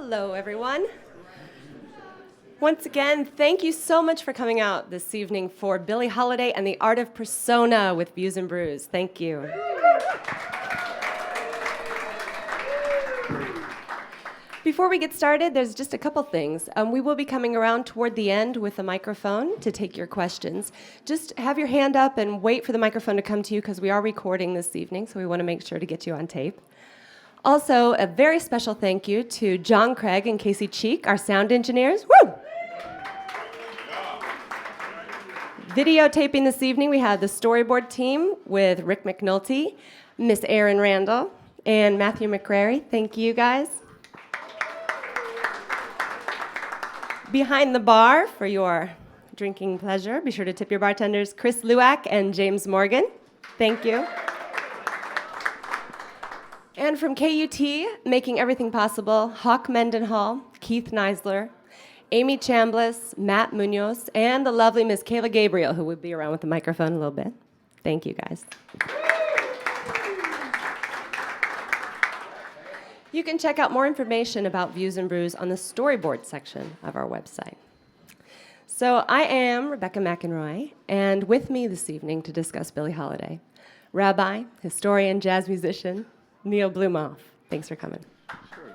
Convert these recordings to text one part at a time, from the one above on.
Hello, everyone. Once again, thank you so much for coming out this evening for Billie Holiday and the Art of Persona with Views and Brews. Thank you. Before we get started, there's just a couple things. We will be coming around toward the end with a microphone to take your questions. Just have your hand up and wait for the microphone to come to you because we are recording this evening, so we want to make sure to get you on tape. Also, a very special thank you to John Craig and Casey Cheek, our sound engineers. Woo! Videotaping this evening, we have the storyboard team with Rick McNulty, Miss Erin Randall, and Matthew McCrary. Thank you, guys. Behind the bar for your drinking pleasure, be sure to tip your bartenders, Chris Luack and James Morgan. Thank you. And from KUT, making everything possible, Hawk Mendenhall, Keith Neisler, Amy Chambliss, Matt Munoz, and the lovely Miss Kayla Gabriel, who will be around with the microphone a little bit. Thank you, guys. You can check out more information about Views and Brews on the storyboard section of our website. So I am Rebecca McEnroy, and with me this evening to discuss Billie Holiday, rabbi, historian, jazz musician, Neil Blumoff. Thanks for coming. Sure.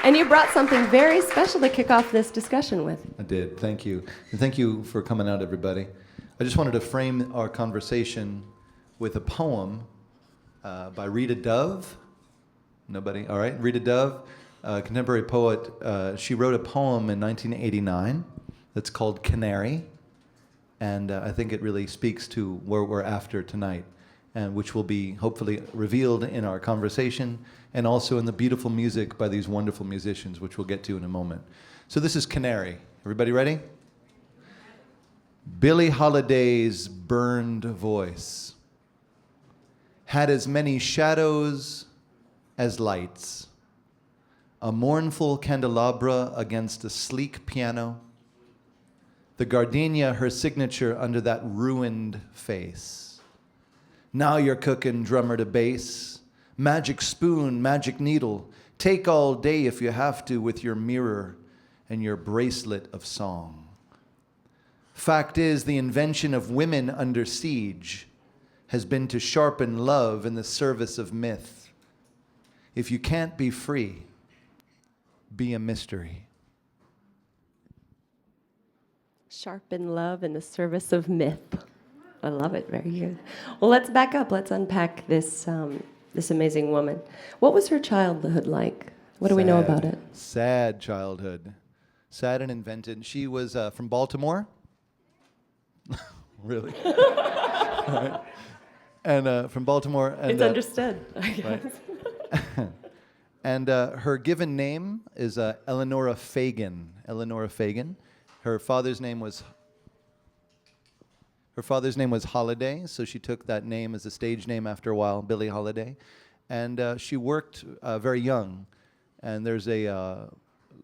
And you brought something very special to kick off this discussion with. I did. Thank you. And thank you for coming out, everybody. I just wanted to frame our conversation with a poem by Rita Dove. Nobody? All right. Rita Dove, contemporary poet. She wrote a poem in 1989 that's called Canary. And I think it really speaks to where we're after tonight, and which will be hopefully revealed in our conversation and also in the beautiful music by these wonderful musicians, which we'll get to in a moment. So this is Canary. Everybody ready? Billie Holiday's burned voice had as many shadows as lights, a mournful candelabra against a sleek piano, the gardenia her signature under that ruined face. Now you're cooking drummer to bass, magic spoon, magic needle, take all day if you have to with your mirror and your bracelet of song. Fact is, the invention of women under siege has been to sharpen love in the service of myth. If you can't be free, be a mystery. Sharpen love in the service of myth. I love it. Very good. Well, let's back up. Let's unpack this this amazing woman. What was her childhood like? What do we know about it? Sad childhood. Sad and invented. She was from Baltimore. Really? Right. And from Baltimore. And, it's understood, I guess. Right. And her given name is Eleonora Fagan. Eleonora Fagan. Her father's name was Holiday, so she took that name as a stage name after a while, Billie Holiday. And she worked very young. And there's a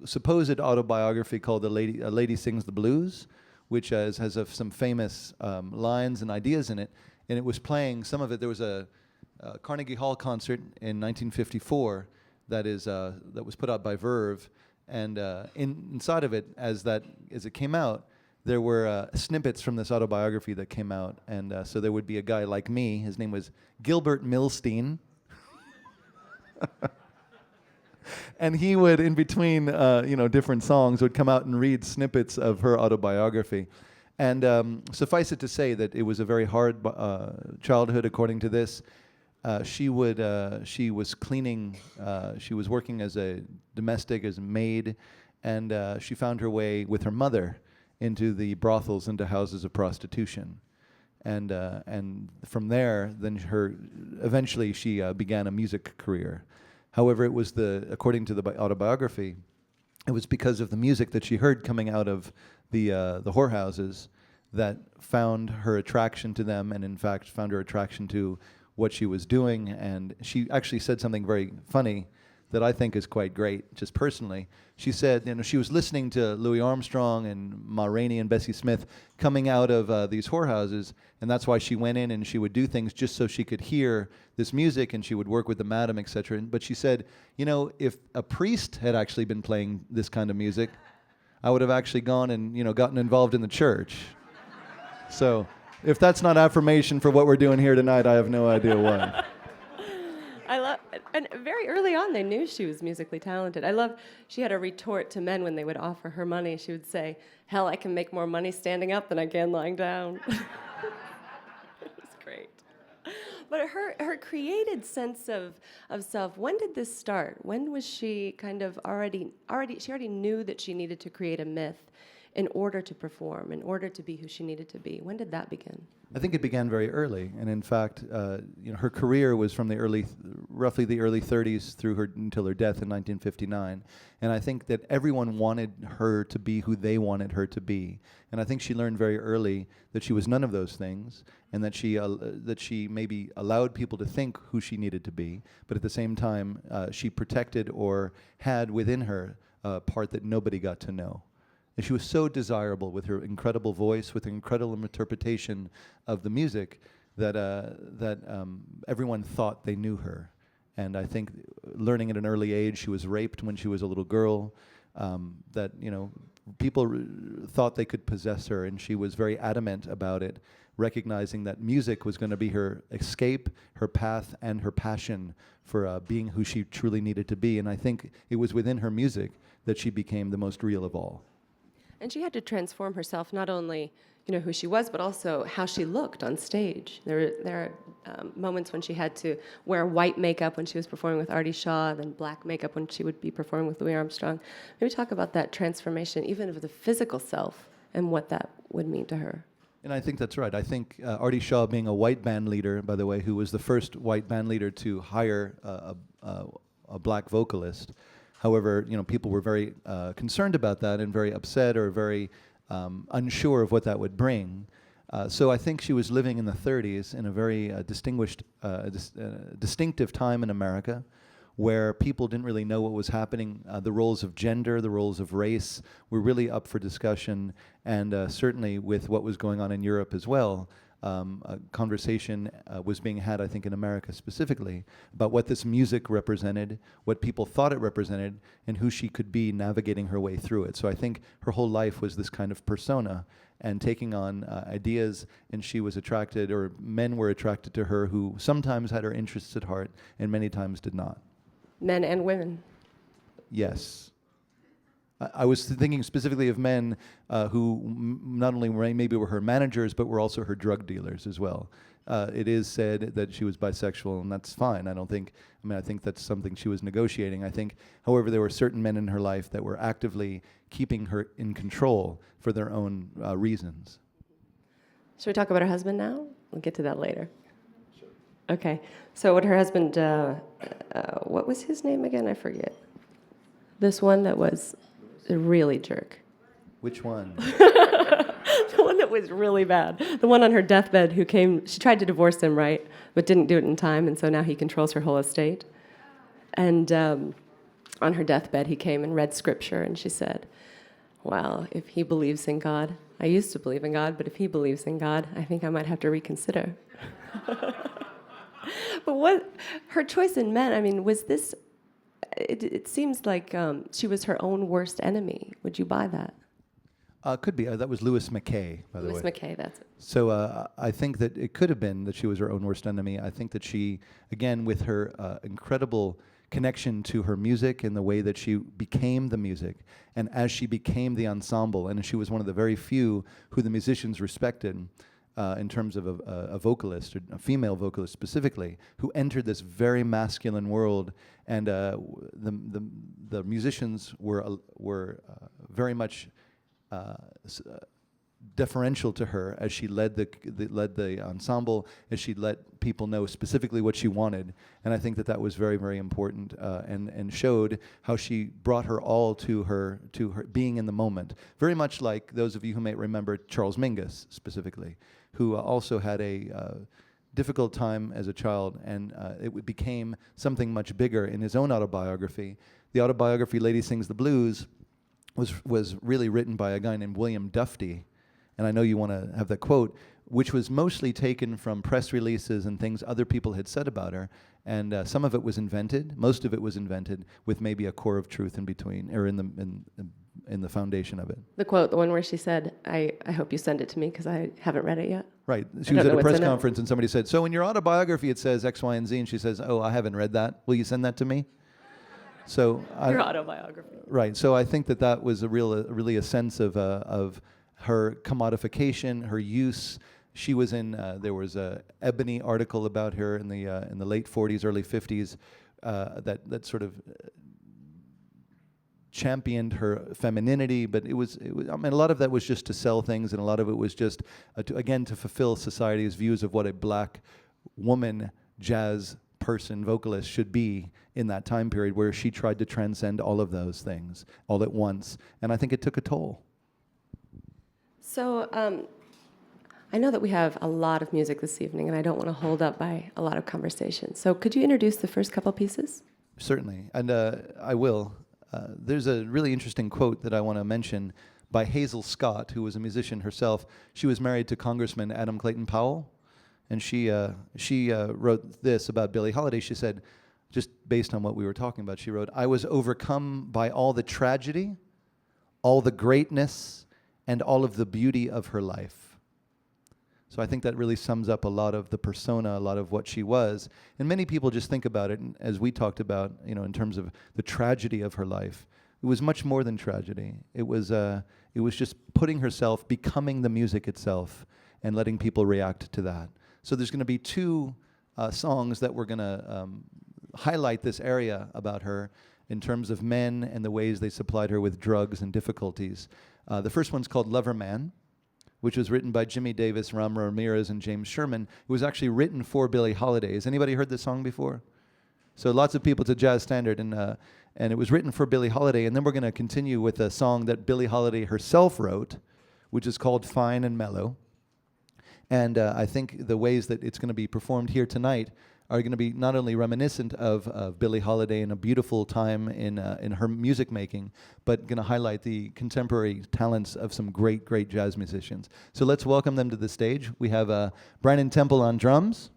supposed autobiography called A Lady Sings the Blues, which has some famous lines and ideas in it. And it was playing, some of it, there was a Carnegie Hall concert in 1954 that was put out by Verve. And inside of it, as it came out, there were snippets from this autobiography that came out, and so there would be a guy like me. His name was Gilbert Milstein, and he would, in between, different songs, would come out and read snippets of her autobiography. And suffice it to say that it was a very hard childhood, according to this. She was cleaning. She was working as a domestic, as a maid, and she found her way with her mother into the brothels, into houses of prostitution, and from there, eventually she began a music career. However, it was according to the autobiography, it was because of the music that she heard coming out of the whorehouses that found her attraction to them, and in fact found her attraction to what she was doing. And she actually said something very funny that I think is quite great, just personally. She said, she was listening to Louis Armstrong and Ma Rainey and Bessie Smith coming out of these whorehouses, and that's why she went in and she would do things just so she could hear this music, and she would work with the madam, etc. But she said, if a priest had actually been playing this kind of music, I would have actually gone and gotten involved in the church. So if that's not affirmation for what we're doing here tonight, I have no idea what. And very early on, they knew she was musically talented. She had a retort to men when they would offer her money. She would say, "Hell, I can make more money standing up than I can lying down." It was great. But her created sense of self, when did this start? When was she kind of she already knew that she needed to create a myth in order to perform, in order to be who she needed to be? When did that begin? I think it began very early, and in fact, her career was from roughly the early 30s until her death in 1959. And I think that everyone wanted her to be who they wanted her to be. And I think she learned very early that she was none of those things, and that she maybe allowed people to think who she needed to be, but at the same time, she protected or had within her a part that nobody got to know. And she was so desirable with her incredible voice, with her incredible interpretation of the music, that everyone thought they knew her. And I think learning at an early age, she was raped when she was a little girl, that people thought they could possess her, and she was very adamant about it, recognizing that music was going to be her escape, her path, and her passion for being who she truly needed to be. And I think it was within her music that she became the most real of all. And she had to transform herself, not only who she was, but also how she looked on stage. There are moments when she had to wear white makeup when she was performing with Artie Shaw, then black makeup when she would be performing with Louis Armstrong. Maybe talk about that transformation, even of the physical self, and what that would mean to her. And I think that's right. I think Artie Shaw, being a white band leader, by the way, who was the first white band leader to hire a black vocalist. However, people were very concerned about that and very upset or very unsure of what that would bring. So I think she was living in the 30s in a very distinctive time in America, where people didn't really know what was happening. The roles of gender, the roles of race were really up for discussion, and certainly with what was going on in Europe as well. A conversation was being had, I think, in America specifically, about what this music represented, what people thought it represented, and who she could be navigating her way through it. So I think her whole life was this kind of persona and taking on ideas, and she was attracted, or men were attracted to her who sometimes had her interests at heart and many times did not. Men and women. Yes. I was thinking specifically of men who not only maybe were her managers, but were also her drug dealers as well. It is said that she was bisexual, and that's fine. I think that's something she was negotiating. I think, however, there were certain men in her life that were actively keeping her in control for their own reasons. Should we talk about her husband now? We'll get to that later. Sure. Okay. So what her husband, what was his name again? I forget. This one that was a really jerk. Which one? The one that was really bad. The one on her deathbed she tried to divorce him, right? But didn't do it in time, and so now he controls her whole estate. And on her deathbed, he came and read scripture, and she said, "Well, if he believes in God, I used to believe in God, but if he believes in God, I think I might have to reconsider." But what her choice in men, was this... It seems like she was her own worst enemy. Would you buy that? Could be. That was Louis McKay, by the way. Louis McKay, that's it. So I think that it could have been that she was her own worst enemy. I think that she, again, with her incredible connection to her music and the way that she became the music, and as she became the ensemble, and she was one of the very few who the musicians respected, in terms of a vocalist, or a female vocalist specifically, who entered this very masculine world, and the musicians were very much deferential to her as she led the ensemble, as she let people know specifically what she wanted, and I think that was very, very important, and showed how she brought her all to her being in the moment. Very much like those of you who may remember Charles Mingus specifically, who also had a difficult time as a child, and became something much bigger in his own autobiography. The autobiography, Lady Sings the Blues, was really written by a guy named William Dufty, and I know you want to have that quote, which was mostly taken from press releases and things other people had said about her, and some of it was invented. Most of it was invented with maybe a core of truth in between, or in the foundation of it. The quote, the one where she said, I hope you send it to me because I haven't read it yet. Right. She was at a press conference and somebody said, so in your autobiography it says X, Y, and Z, and she says, oh, I haven't read that. Will you send that to me? So your autobiography. Right. So I think that was really a sense of her commodification, her use. She was in. There was a Ebony article about her in the late 40s, early 50s, that sort of championed her femininity. But it was. I mean, a lot of that was just to sell things, and a lot of it was just to fulfill society's views of what a black woman jazz person, vocalist should be in that time period, where she tried to transcend all of those things all at once. And I think it took a toll. So I know that we have a lot of music this evening, and I don't want to hold up by a lot of conversation. So could you introduce the first couple pieces? Certainly, and I will. There's a really interesting quote that I want to mention by Hazel Scott, who was a musician herself. She was married to Congressman Adam Clayton Powell, and she wrote this about Billie Holiday. She said, just based on what we were talking about, she wrote, "I was overcome by all the tragedy, all the greatness, and all of the beauty of her life." So I think that really sums up a lot of the persona, a lot of what she was. And many people just think about it, as we talked about, in terms of the tragedy of her life. It was much more than tragedy. It was just putting herself, becoming the music itself, and letting people react to that. So there's going to be two songs that we're going to highlight this area about her in terms of men and the ways they supplied her with drugs and difficulties. The first one's called Lover Man, which was written by Jimmy Davis, Ram Ramirez, and James Sherman. It was actually written for Billie Holiday. Has anybody heard this song before? So lots of people, it's a jazz standard, and it was written for Billie Holiday. And then we're going to continue with a song that Billie Holiday herself wrote, which is called Fine and Mellow. And I think the ways that it's going to be performed here tonight are going to be not only reminiscent of Billie Holiday and a beautiful time in her music making, but going to highlight the contemporary talents of some great, great jazz musicians. So let's welcome them to the stage. We have Brandon Temple on drums,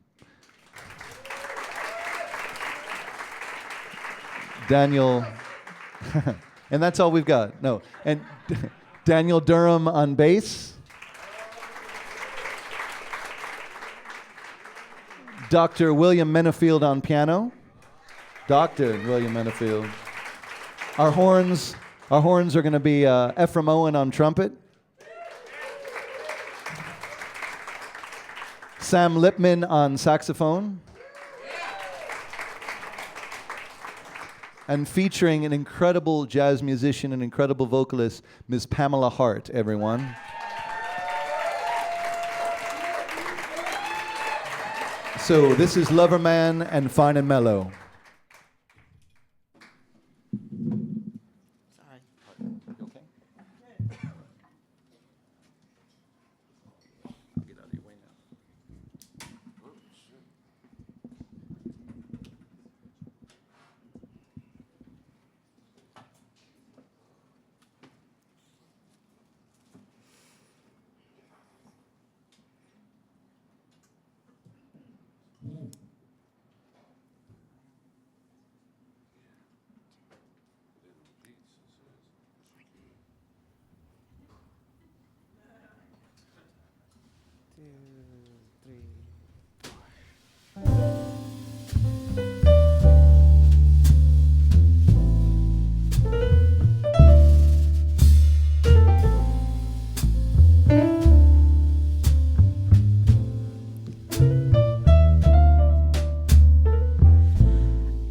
Daniel, and that's all we've got. No, and Daniel Durham on bass, Dr. William Menefield on piano. Dr. William Menefield. Our horns are going to be Ephraim Owen on trumpet. Sam Lipman on saxophone. And featuring an incredible jazz musician, an incredible vocalist, Ms. Pamela Hart, everyone. So this is Lover Man and Fine and Mellow. Sorry. You okay? I'll get out of your way now.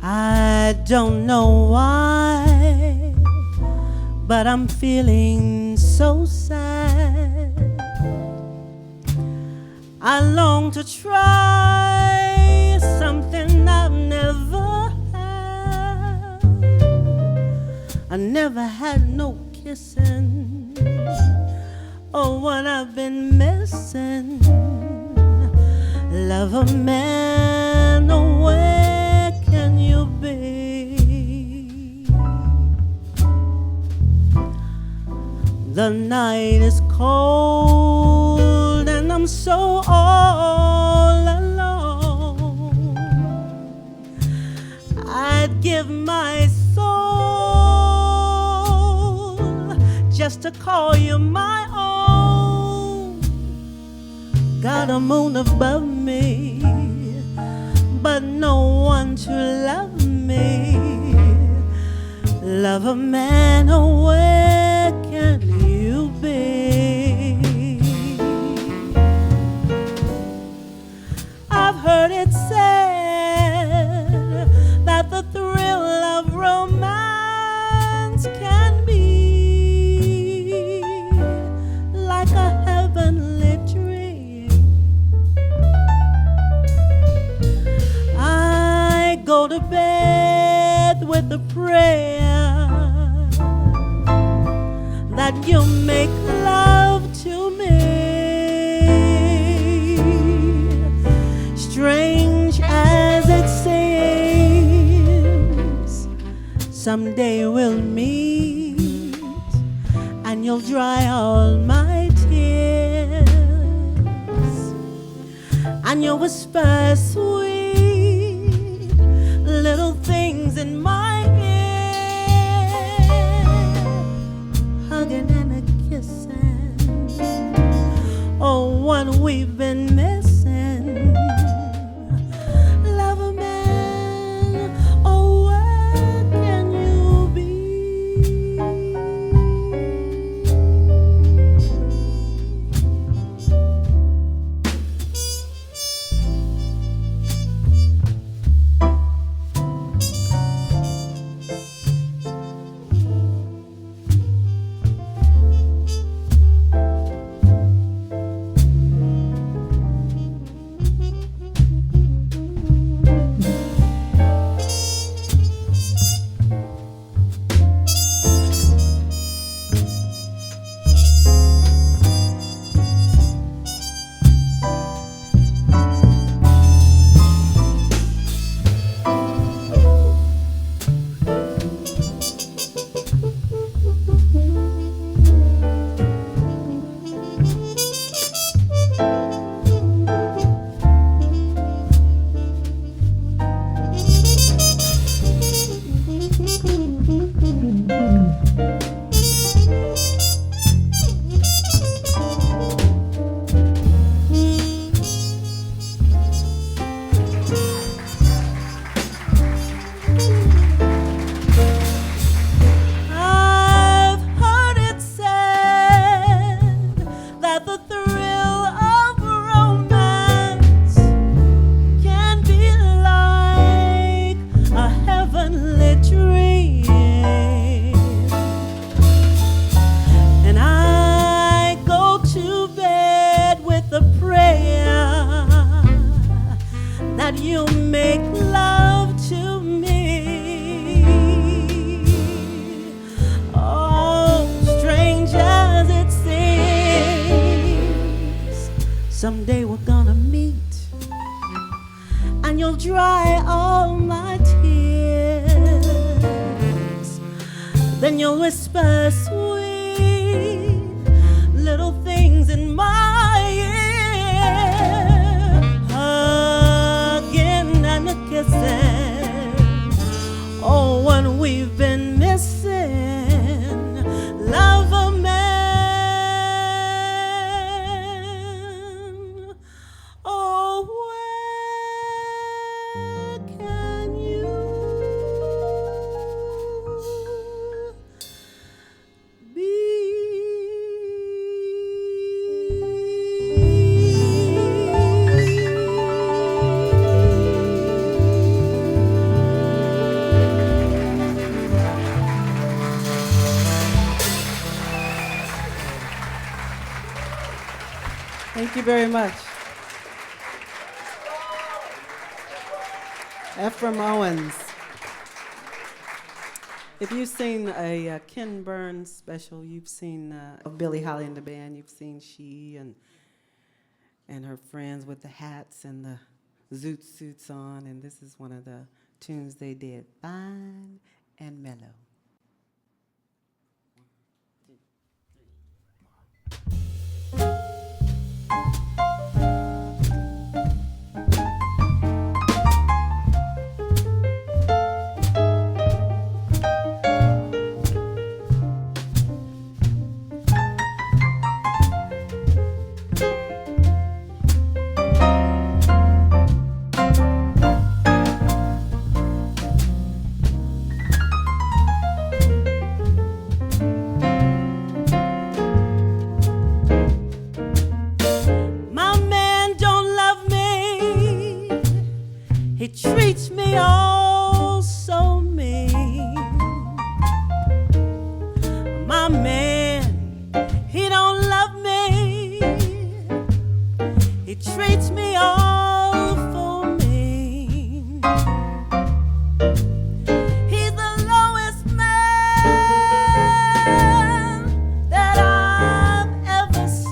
I don't know why, but I'm feeling so sad. I long to try something I've never had. I never had no kissing. Oh, what I've been missing. Lover man, oh, where can you be? The night is cold and I'm so all alone. I'd give my soul just to call you my own. Got a moon above me, but no one to love me. Love a man, oh, where can you be? I've heard it said that the thrill of romance can be like a heavenly dream. I go to bed with a prayer that you make love to me. Strange as it seems, someday we'll meet and you'll dry all my tears, and you'll whisper sweet little things in my ear, hugging and a kissing, oh, what we've been missing. Love a man, oh, where can you be? You make love to me. Oh, strange as it seems, someday we're gonna meet and you'll dry all my tears. Then you'll whisper sweet little things in my ear, hugging and a kissing, oh, what we've been missing. Love a man, oh, where can you be? Thank you very much. Ephraim Owens. If you've seen a Ken Burns special, you've seen of Billie Holly and the band, you've seen She, and her friends with the hats and the zoot suits on, and this is one of the tunes they did, Fine and Mellow. He treats me all so mean. My man, he don't love me. He treats me all for mean. He's the lowest man that I've ever seen.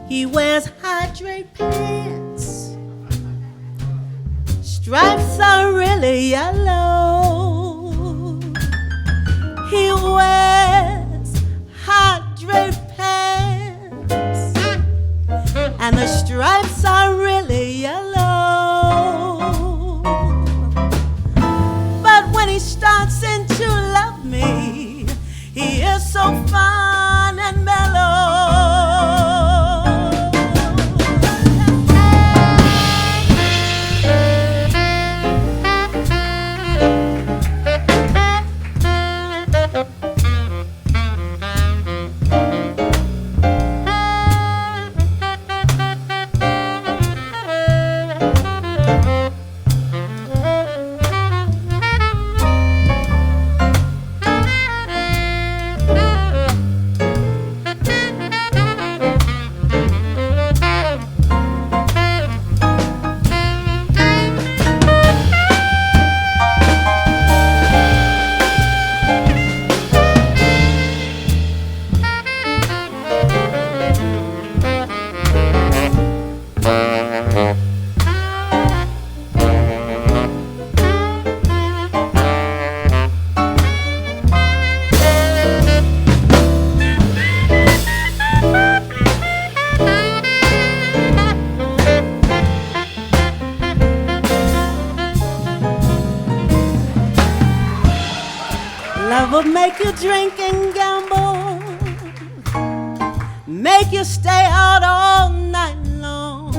He wears hydrate pants. Stripes are really yellow. He wears hydrate pants, and the stripes are really yellow. But when he starts in to love me, he is so fine and mellow. Love will make you drink and gamble, make you stay out all night long.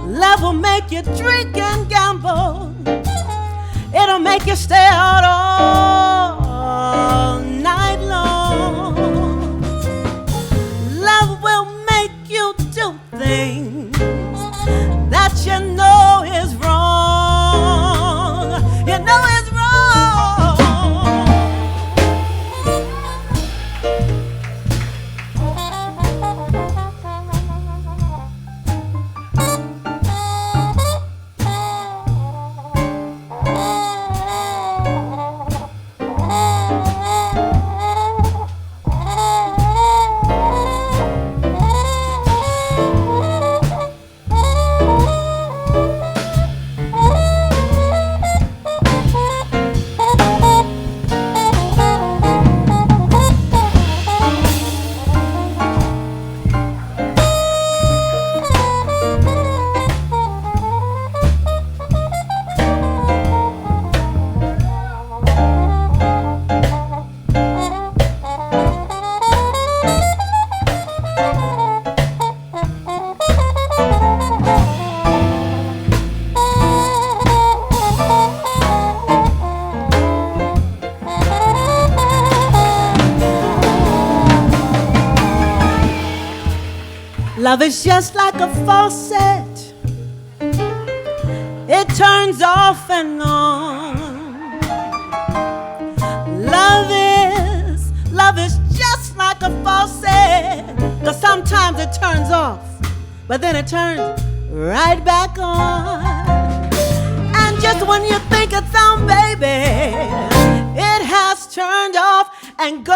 Love will make you drink and gamble, it'll make you stay out all night long. Love will make you do things that you know is wrong. You know it's wrong. Love is just like a faucet. It turns off and on. Love is just like a faucet. 'Cause sometimes it turns off, but then it turns right back on. And just when you think it's on, baby, it has turned off and gone.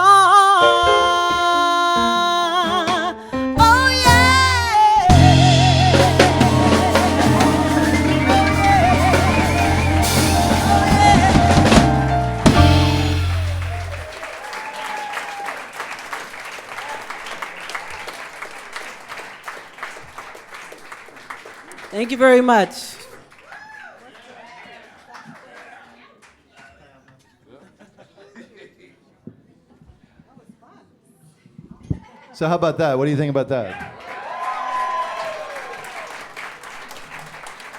Oh yeah. Oh yeah. Thank you very much. So how about that? What do you think about that?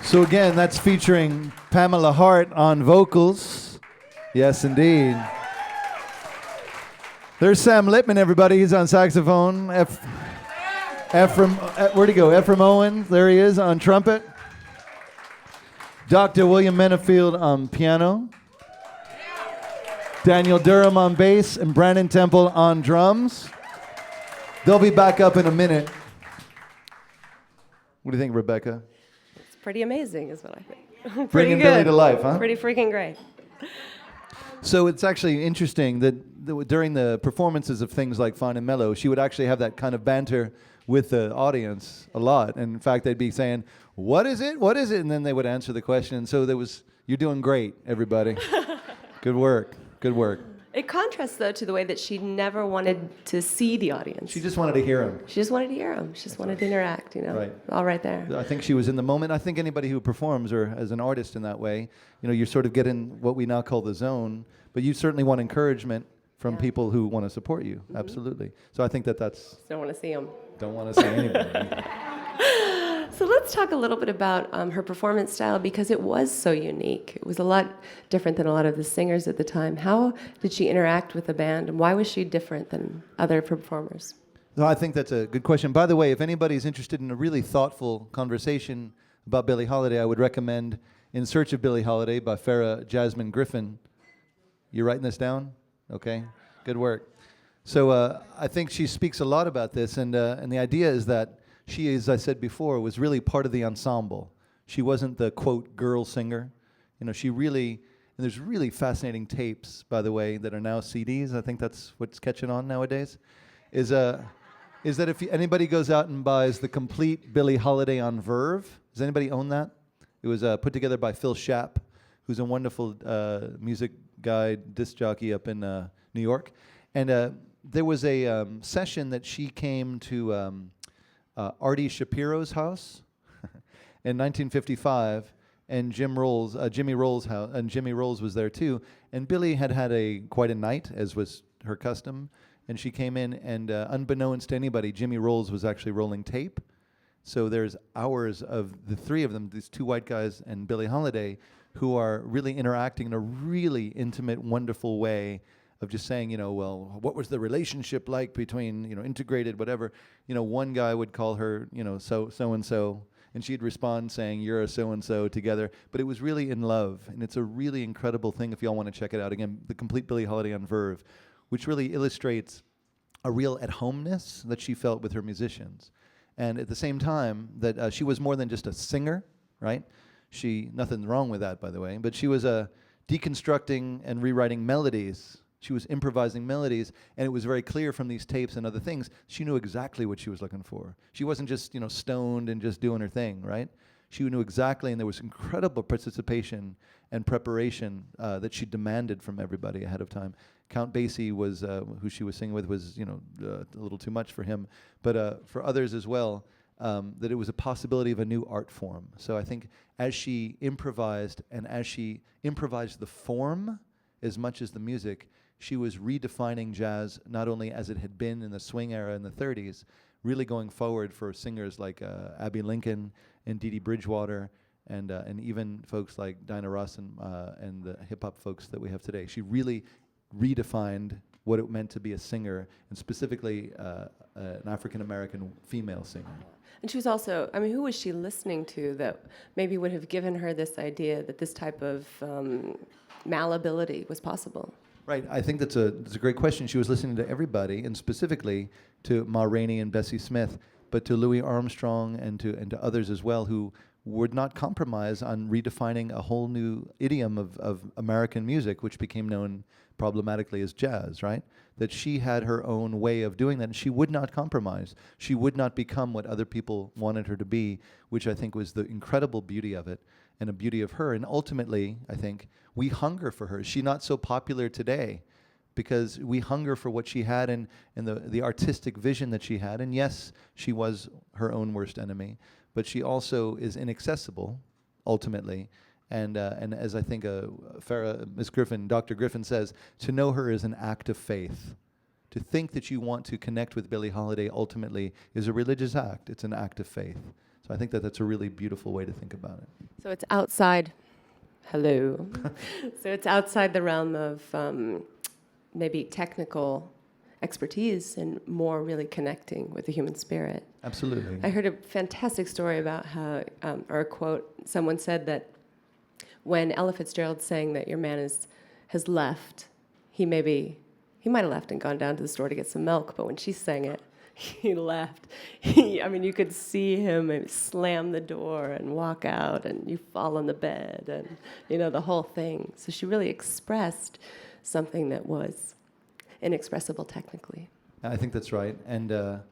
So again, that's featuring Pamela Hart on vocals. Yes, indeed. There's Sam Littman, everybody. He's on saxophone. Ephraim, where'd he go? Ephraim Owens, there he is on trumpet. Dr. William Menefield on piano. Daniel Durham on bass and Brandon Temple on drums. They'll be back up in a minute. What do you think, Rebecca? It's pretty amazing, is what I think. Bringing Pretty Billy good. to life, huh? Pretty freaking great. So it's actually interesting that during the performances of things like Fine and Mellow, she would actually have that kind of banter with the audience a lot. And in fact, they'd be saying, "What is it? What is it?" And then they would answer the question. And so you're doing great, everybody. Good work. Good work. It contrasts, though, to the way that she never wanted to see the audience. She just wanted to hear him. She just wanted to hear them. She just wanted to interact, Right. All right there. I think she was in the moment. I think anybody who performs or as an artist in that way, you sort of get in what we now call the zone, but you certainly want encouragement from people who want to support you. Mm-hmm. Absolutely. So I think that's... Don't want to see them. Don't want to see anybody. So let's talk a little bit about her performance style, because it was so unique. It was a lot different than a lot of the singers at the time. How did she interact with the band, and why was she different than other performers? No, I think that's a good question. By the way, if anybody's interested in a really thoughtful conversation about Billie Holiday, I would recommend In Search of Billie Holiday by Farrah Jasmine Griffin. You writing this down? Okay, good work. So I think she speaks a lot about this, and the idea is that she, as I said before, was really part of the ensemble. She wasn't the, quote, girl singer. She really, and there's really fascinating tapes, by the way, that are now CDs. I think that's what's catching on nowadays, is that if anybody goes out and buys the complete Billie Holiday on Verve, does anybody own that? It was put together by Phil Schaap, who's a wonderful music guy, disc jockey up in New York. And there was a session that she came to Artie Shapiro's house in 1955, and Jimmy Rolls' house, and Jimmy Rolls was there too. And Billie had quite a night, as was her custom, and she came in, and unbeknownst to anybody, Jimmy Rolls was actually rolling tape. So there's hours of the three of them, these two white guys and Billie Holiday, who are really interacting in a really intimate, wonderful way of just saying, well, what was the relationship like between, integrated, whatever. One guy would call her, so-and-so, and she'd respond saying, you're a so-and-so together. But it was really in love, and it's a really incredible thing if y'all want to check it out. Again, the complete Billie Holiday on Verve, which really illustrates a real at-homeness that she felt with her musicians. And at the same time, that she was more than just a singer, right? Nothing wrong with that, by the way, but she was deconstructing and rewriting melodies. She was improvising melodies, and it was very clear from these tapes and other things, she knew exactly what she was looking for. She wasn't just, stoned and just doing her thing, right? She knew exactly, and there was incredible participation and preparation that she demanded from everybody ahead of time. Count Basie was, who she was singing with, was, a little too much for him, but for others as well, that it was a possibility of a new art form. So I think as she improvised, and as she improvised the form as much as the music, she was redefining jazz not only as it had been in the swing era in the 30s, really going forward for singers like Abbey Lincoln and Dee Dee Bridgewater, and even folks like Dinah Ross and the hip hop folks that we have today. She really redefined what it meant to be a singer, and specifically an African-American female singer. And she was also, I mean, who was she listening to that maybe would have given her this idea that this type of malleability was possible? Right, I think that's a great question. She was listening to everybody, and specifically to Ma Rainey and Bessie Smith, but to Louis Armstrong and to others as well, who would not compromise on redefining a whole new idiom of American music, which became known problematically as jazz, right? That she had her own way of doing that, and she would not compromise. She would not become what other people wanted her to be, which I think was the incredible beauty of it, and a beauty of her. And ultimately, I think, we hunger for her. Is she not so popular today? Because we hunger for what she had and the artistic vision that she had. And yes, she was her own worst enemy, but she also is inaccessible, ultimately. And as I think Miss Griffin, Dr. Griffin says, to know her is an act of faith. To think that you want to connect with Billie Holiday ultimately is a religious act. It's an act of faith. So I think that that's a really beautiful way to think about it. So it's outside. Hello. So it's outside the realm of maybe technical expertise and more really connecting with the human spirit. Absolutely. I heard a fantastic story about how, or a quote, someone said that when Ella Fitzgerald sang that your man has left, he might have left and gone down to the store to get some milk, but when she sang it, he left. You could see him slam the door and walk out, and you fall on the bed, and the whole thing. So she really expressed something that was inexpressible technically. I think that's right. And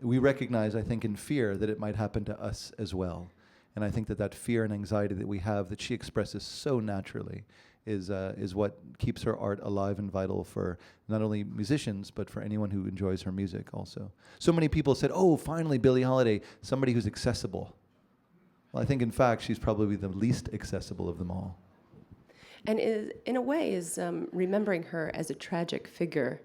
we recognize, I think, in fear that it might happen to us as well. And I think that fear and anxiety that we have, that she expresses so naturally, is what keeps her art alive and vital for not only musicians, but for anyone who enjoys her music also. So many people said, oh, finally, Billie Holiday, somebody who's accessible. Well, I think, in fact, she's probably the least accessible of them all. And in a way, is remembering her as a tragic figure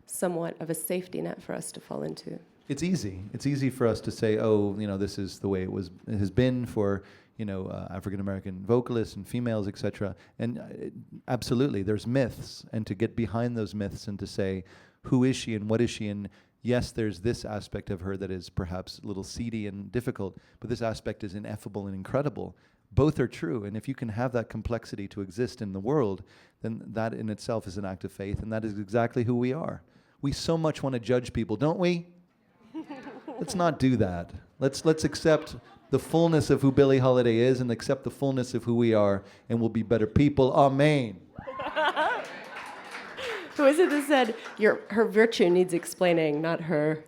somewhat of a safety net for us to fall into? It's easy. It's easy for us to say, oh, this is the way it has been for, African-American vocalists and females, etc. And absolutely, there's myths, and to get behind those myths and to say, who is she and what is she? And yes, there's this aspect of her that is perhaps a little seedy and difficult, but this aspect is ineffable and incredible. Both are true, and if you can have that complexity to exist in the world, then that in itself is an act of faith, and that is exactly who we are. We so much want to judge people, don't we? Let's not do that. Let's accept the fullness of who Billie Holiday is and accept the fullness of who we are, and we'll be better people. Amen. Who is it that said her virtue needs explaining, not her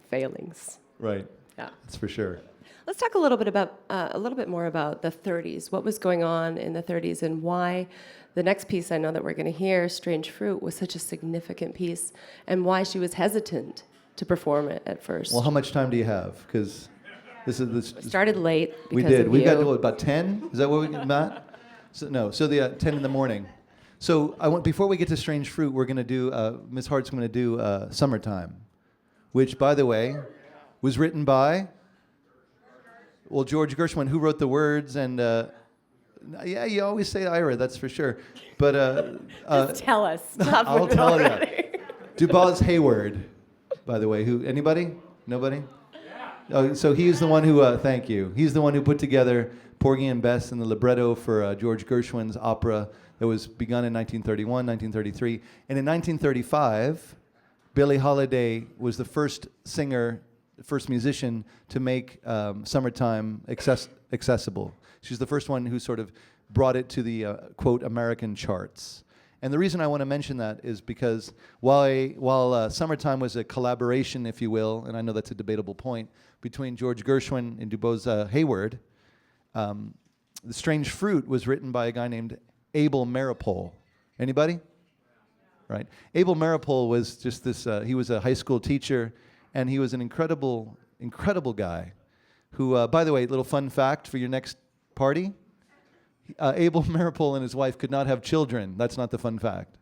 failings? Right. Yeah, that's for sure. Let's talk a little bit more about the 30s. What was going on in the 30s, and why the next piece I know that we're going to hear, "Strange Fruit," was such a significant piece, and why she was hesitant to perform it at first. Well, how much time do you have? Because this started late. We did. We got about 10. Is that what we got, Matt? So the 10 in the morning. So before we get to "Strange Fruit," we're going to do Miss Hart's going to do "Summertime," which, by the way, was written by George Gershwin, who wrote the words, and yeah, you always say Ira, that's for sure. But just tell us. Stop I'll with it tell you. already. DuBois Hayward, by the way. Who? Anybody? Nobody? Oh, so he's the one who. Thank you. He's the one who put together Porgy and Bess and the libretto for George Gershwin's opera that was begun in 1931, 1933, and in 1935, Billie Holiday was the first musician to make "Summertime" accessible. She's the first one who sort of brought it to the quote American charts. And the reason I want to mention that is because while "Summertime" was a collaboration, if you will, and I know that's a debatable point, between George Gershwin and DuBois Hayward, "The Strange Fruit" was written by a guy named Abel Maripol. Anybody? Right. Abel Maripol was just this. He was a high school teacher, and he was an incredible guy. Who, by the way, little fun fact for your next party: Abel Maripol and his wife could not have children. That's not the fun fact.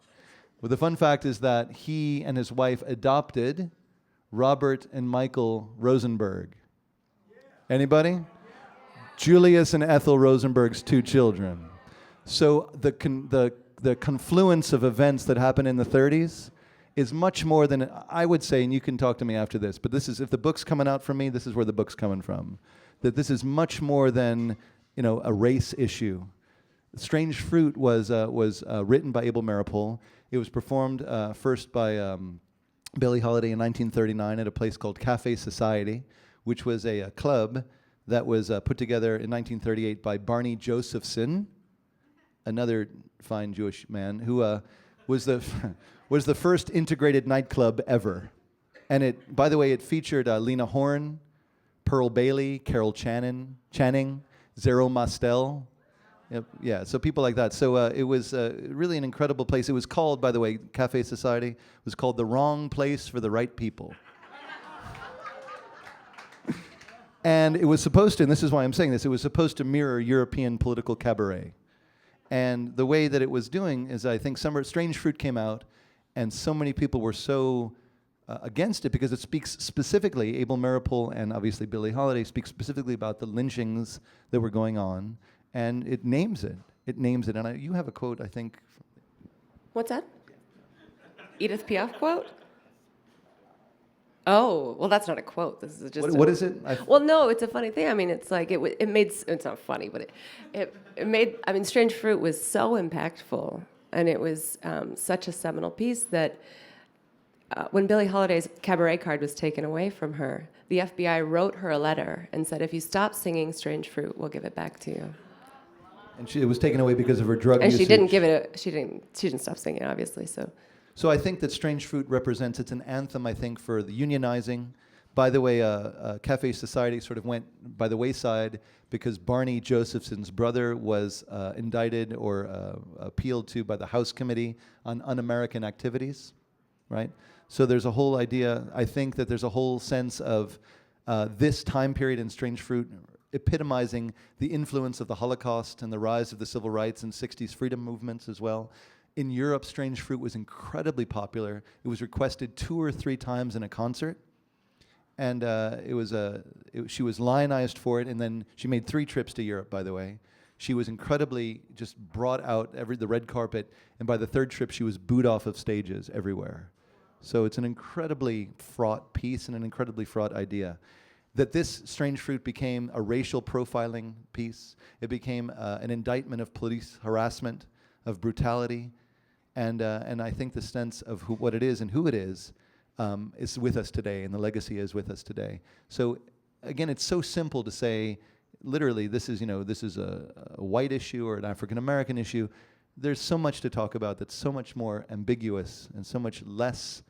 Well, the fun fact is that he and his wife adopted Robert and Michael Rosenberg. Anybody? Julius and Ethel Rosenberg's two children. So the confluence of events that happened in the 30s is much more than, I would say, and you can talk to me after this, but this is, if the book's coming out from me, this is where the book's coming from. That this is much more than, a race issue. Strange Fruit was written by Abel Maripol. It was performed first by Billie Holiday in 1939 at a place called Cafe Society, which was a club that was put together in 1938 by Barney Josephson, another fine Jewish man, who was the was the first integrated nightclub ever. And it, by the way, it featured Lena Horne, Pearl Bailey, Carol Channing, Zero Mostel. Yep, yeah, so people like that. So it was really an incredible place. It was called, by the way, Cafe Society, was called The Wrong Place for the Right People. And it was supposed to, and this is why I'm saying this, it was supposed to mirror European political cabaret. And the way that it was doing is, I think, Strange Fruit came out, and so many people were so against it because it speaks specifically, Abel Maripol and obviously Billie Holiday speak specifically about the lynchings that were going on, and it names it. It names it. And you have a quote, I think. What's that? Edith Piaf quote? Oh, well, that's not a quote. This is just. What is it? Well, no, it's a funny thing. I mean, it's like it made. It's not funny, but it made. I mean, Strange Fruit was so impactful, and it was such a seminal piece that when Billie Holiday's cabaret card was taken away from her, the FBI wrote her a letter and said, "If you stop singing Strange Fruit, we'll give it back to you." And it was taken away because of her drug and usage. she didn't give it. She didn't stop singing, obviously. So I think that Strange Fruit represents, it's an anthem, I think, for the unionizing. By the way, Cafe Society sort of went by the wayside because Barney Josephson's brother was indicted or appealed to by the House Committee on Un-American Activities, right? So there's a whole idea, I think that there's a whole sense of this time period in Strange Fruit epitomizing the influence of the Holocaust and the rise of the civil rights and 60s freedom movements as well. In Europe, Strange Fruit was incredibly popular. It was requested 2 or 3 times in a concert. And she was lionized for it, and then she made 3 trips to Europe, by the way. She was incredibly just brought out the red carpet, and by the 3rd trip, she was booed off of stages everywhere. So it's an incredibly fraught piece and an incredibly fraught idea. That this Strange Fruit became a racial profiling piece. It became an indictment of police harassment, of brutality, and I think the sense of what it is and who it is with us today, and the legacy is with us today. So again, it's so simple to say, literally, this is a white issue or an African American issue. There's so much to talk about that's so much more ambiguous and so much less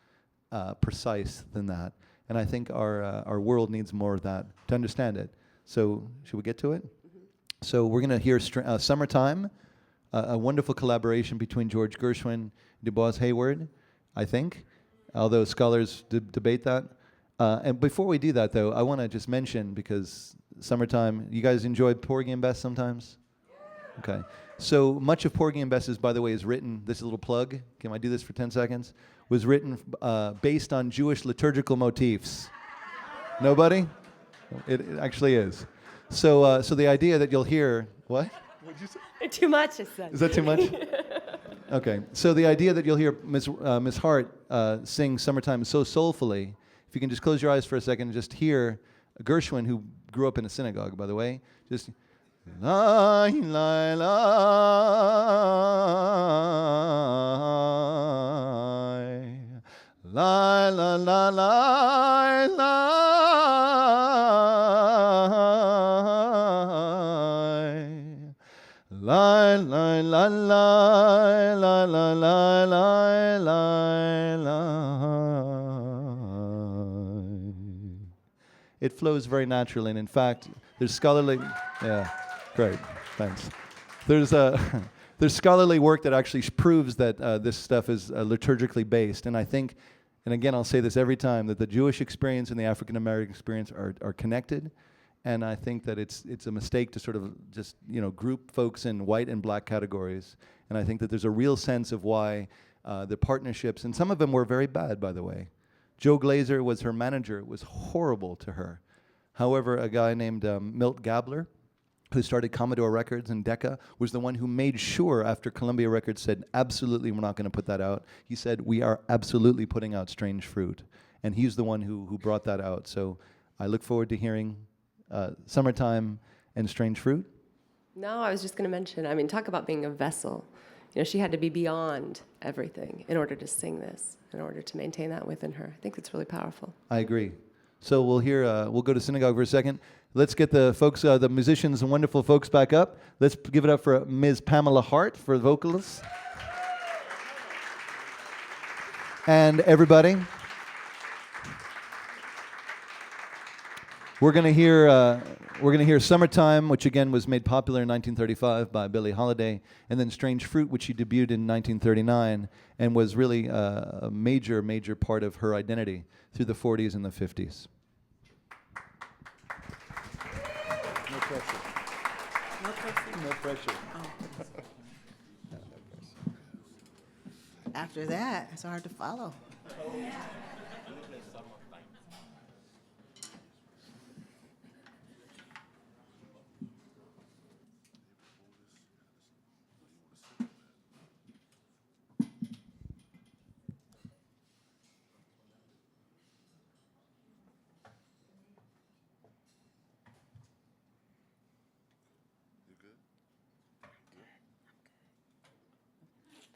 precise than that. And I think our world needs more of that to understand it. So should we get to it? Mm-hmm. So we're going to hear Summertime, a wonderful collaboration between George Gershwin and Du Bois Hayward, I think, although scholars debate that. And before we do that, though, I want to just mention, because Summertime, you guys enjoy Porgy and Bess sometimes? Okay. So much of Porgy and Bess, by the way, is written, this is a little plug, can I do this for 10 seconds? Was written based on Jewish liturgical motifs. Nobody? It actually is. So the idea that you'll hear, what? What'd you say? Too much, I said. Is that too much? Okay. So the idea that you'll hear Miss Hart sing Summertime so soulfully, if you can just close your eyes for a second and just hear Gershwin, who grew up in a synagogue, by the way, just la la la la la la la la la la la la la la la. It flows very naturally, and in fact, there's scholarly. Yeah, great, thanks. There's scholarly work that actually proves that this stuff is liturgically based, and I think, and again, I'll say this every time, that the Jewish experience and the African American experience are connected. And I think that it's a mistake to sort of just group folks in white and black categories. And I think that there's a real sense of why the partnerships, and some of them were very bad, by the way. Joe Glazer was her manager. It was horrible to her. However, a guy named Milt Gabler, who started Commodore Records and Decca, was the one who made sure after Columbia Records said, absolutely, we're not going to put that out. He said, we are absolutely putting out Strange Fruit. And he's the one who brought that out. So I look forward to hearing Summertime and Strange Fruit. No, I was just going to mention, I mean, talk about being a vessel. You know, she had to be beyond everything in order to sing this, in order to maintain that within her. I think it's really powerful. I agree. So we'll go to synagogue for a second. Let's get the folks, the musicians and wonderful folks back up. Let's give it up for Ms. Pamela Hart for the vocalists. And everybody. We're gonna hear "Summertime," which again was made popular in 1935 by Billie Holiday, and then "Strange Fruit," which she debuted in 1939, and was really a major part of her identity through the 40s and the 50s. No pressure. No pressure. No pressure. After that, it's hard to follow.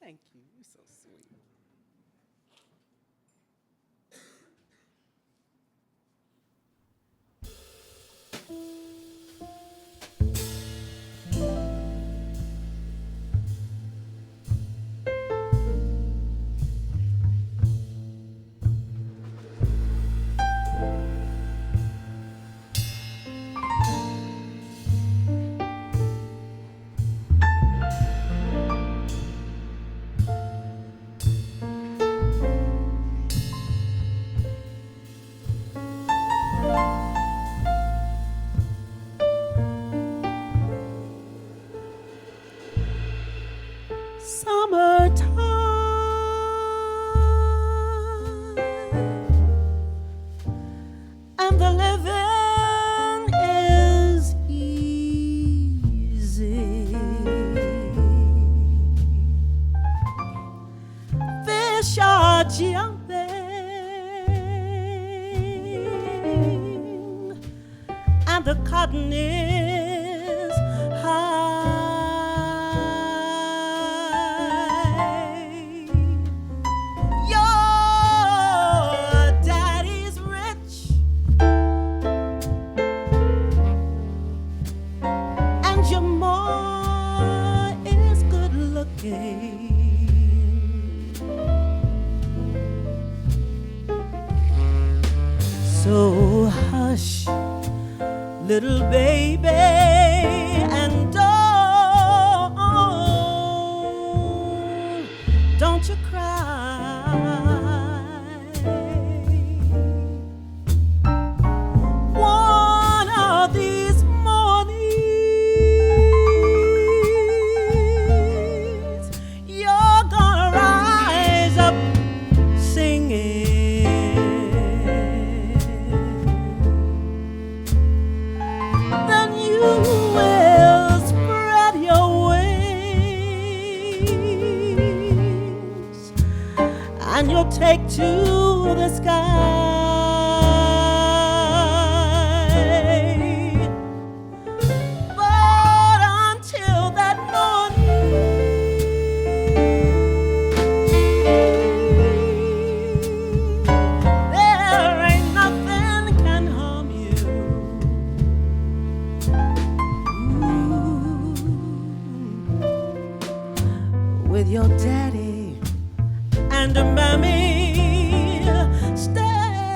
Thank you. You're so sweet. Summertime, and the living is easy. Fish are jumping, and the cotton is high. Your daddy's rich, and your ma is good looking. So hush, little baby, and don't you cry. One of these mornings, you're gonna rise up singing. Then you will spread your wings, and you'll take to the sky. But until that morning, there ain't nothing can harm you. With your daddy and mommy, stay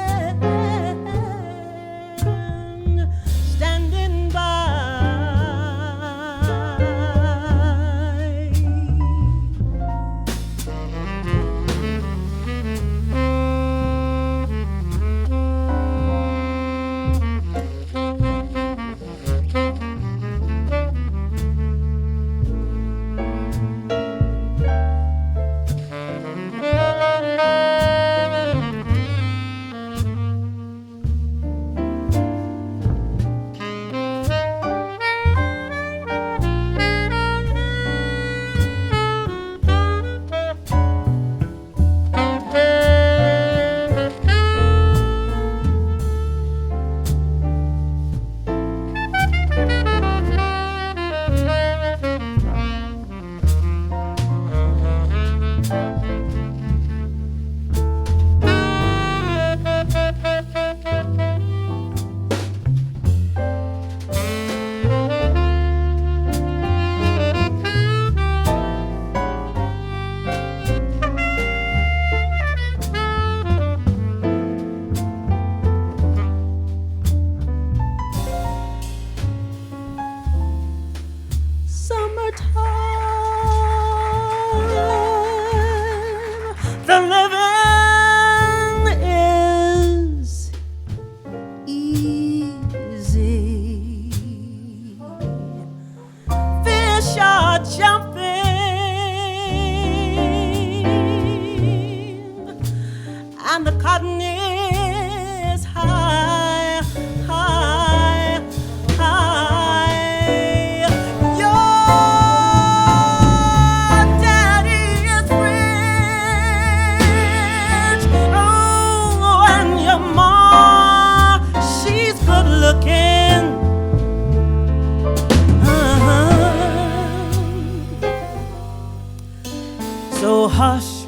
Hush,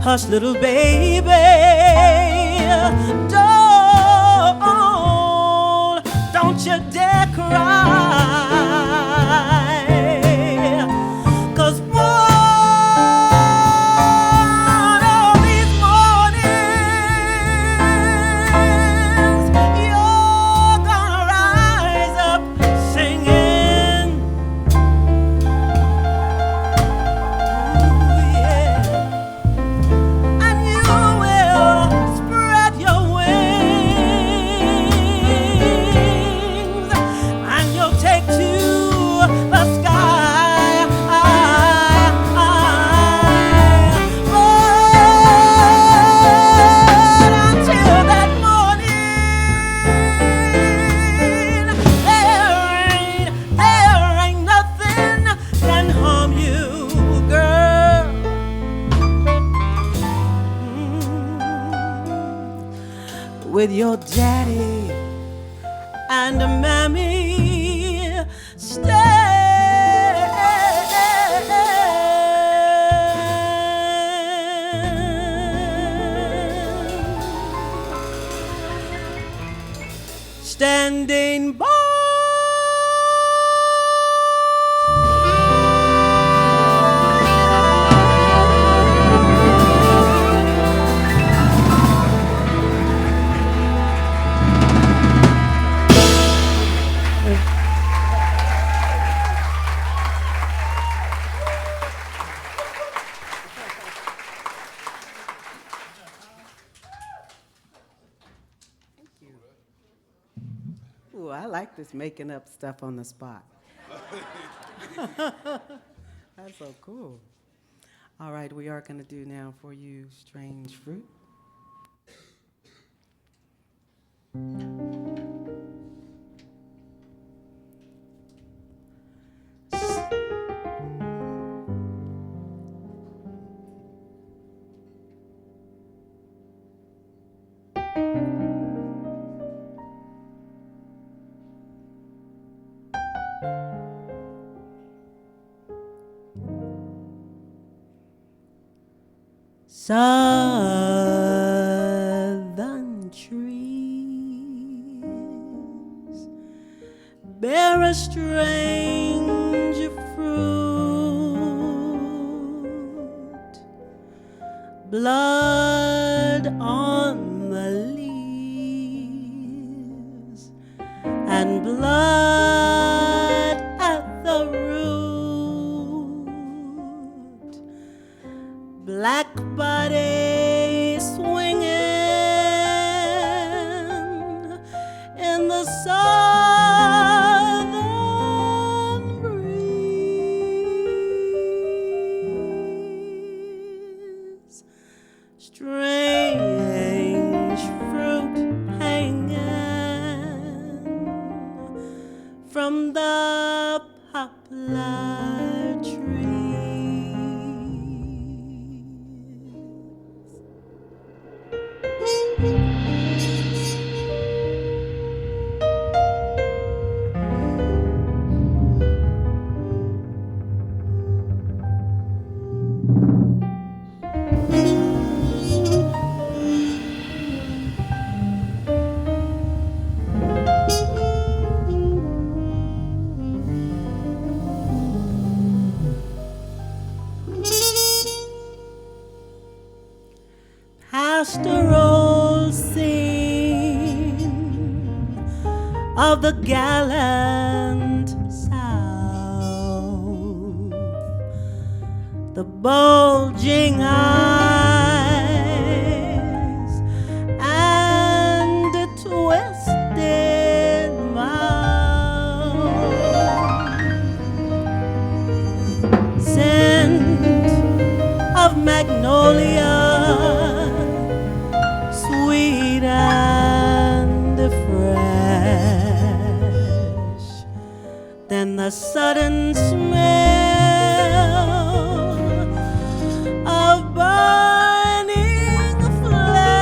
hush, little baby, don't you dare cry, 'cause one of these mornings you're gonna rise up singing. Ooh, yeah. And you will spread your wings, and you'll take to the sky. But until that morning, there ain't nothing can harm you, girl. With your daddy and mammy standing by. Ooh, I like this making up stuff on the spot. That's so cool. All right, we are going to do now for you Strange Fruit. Southern trees bear a strange fruit, blood on the leaves and blood at the root, black body swinging in the southern breeze, strange fruit hanging from the poplar trees. Pastoral scene of the gallant South, the bulging eyes and the twisted mouth, scent of magnolia, sweet and fresh, then the sudden smell of burning flesh.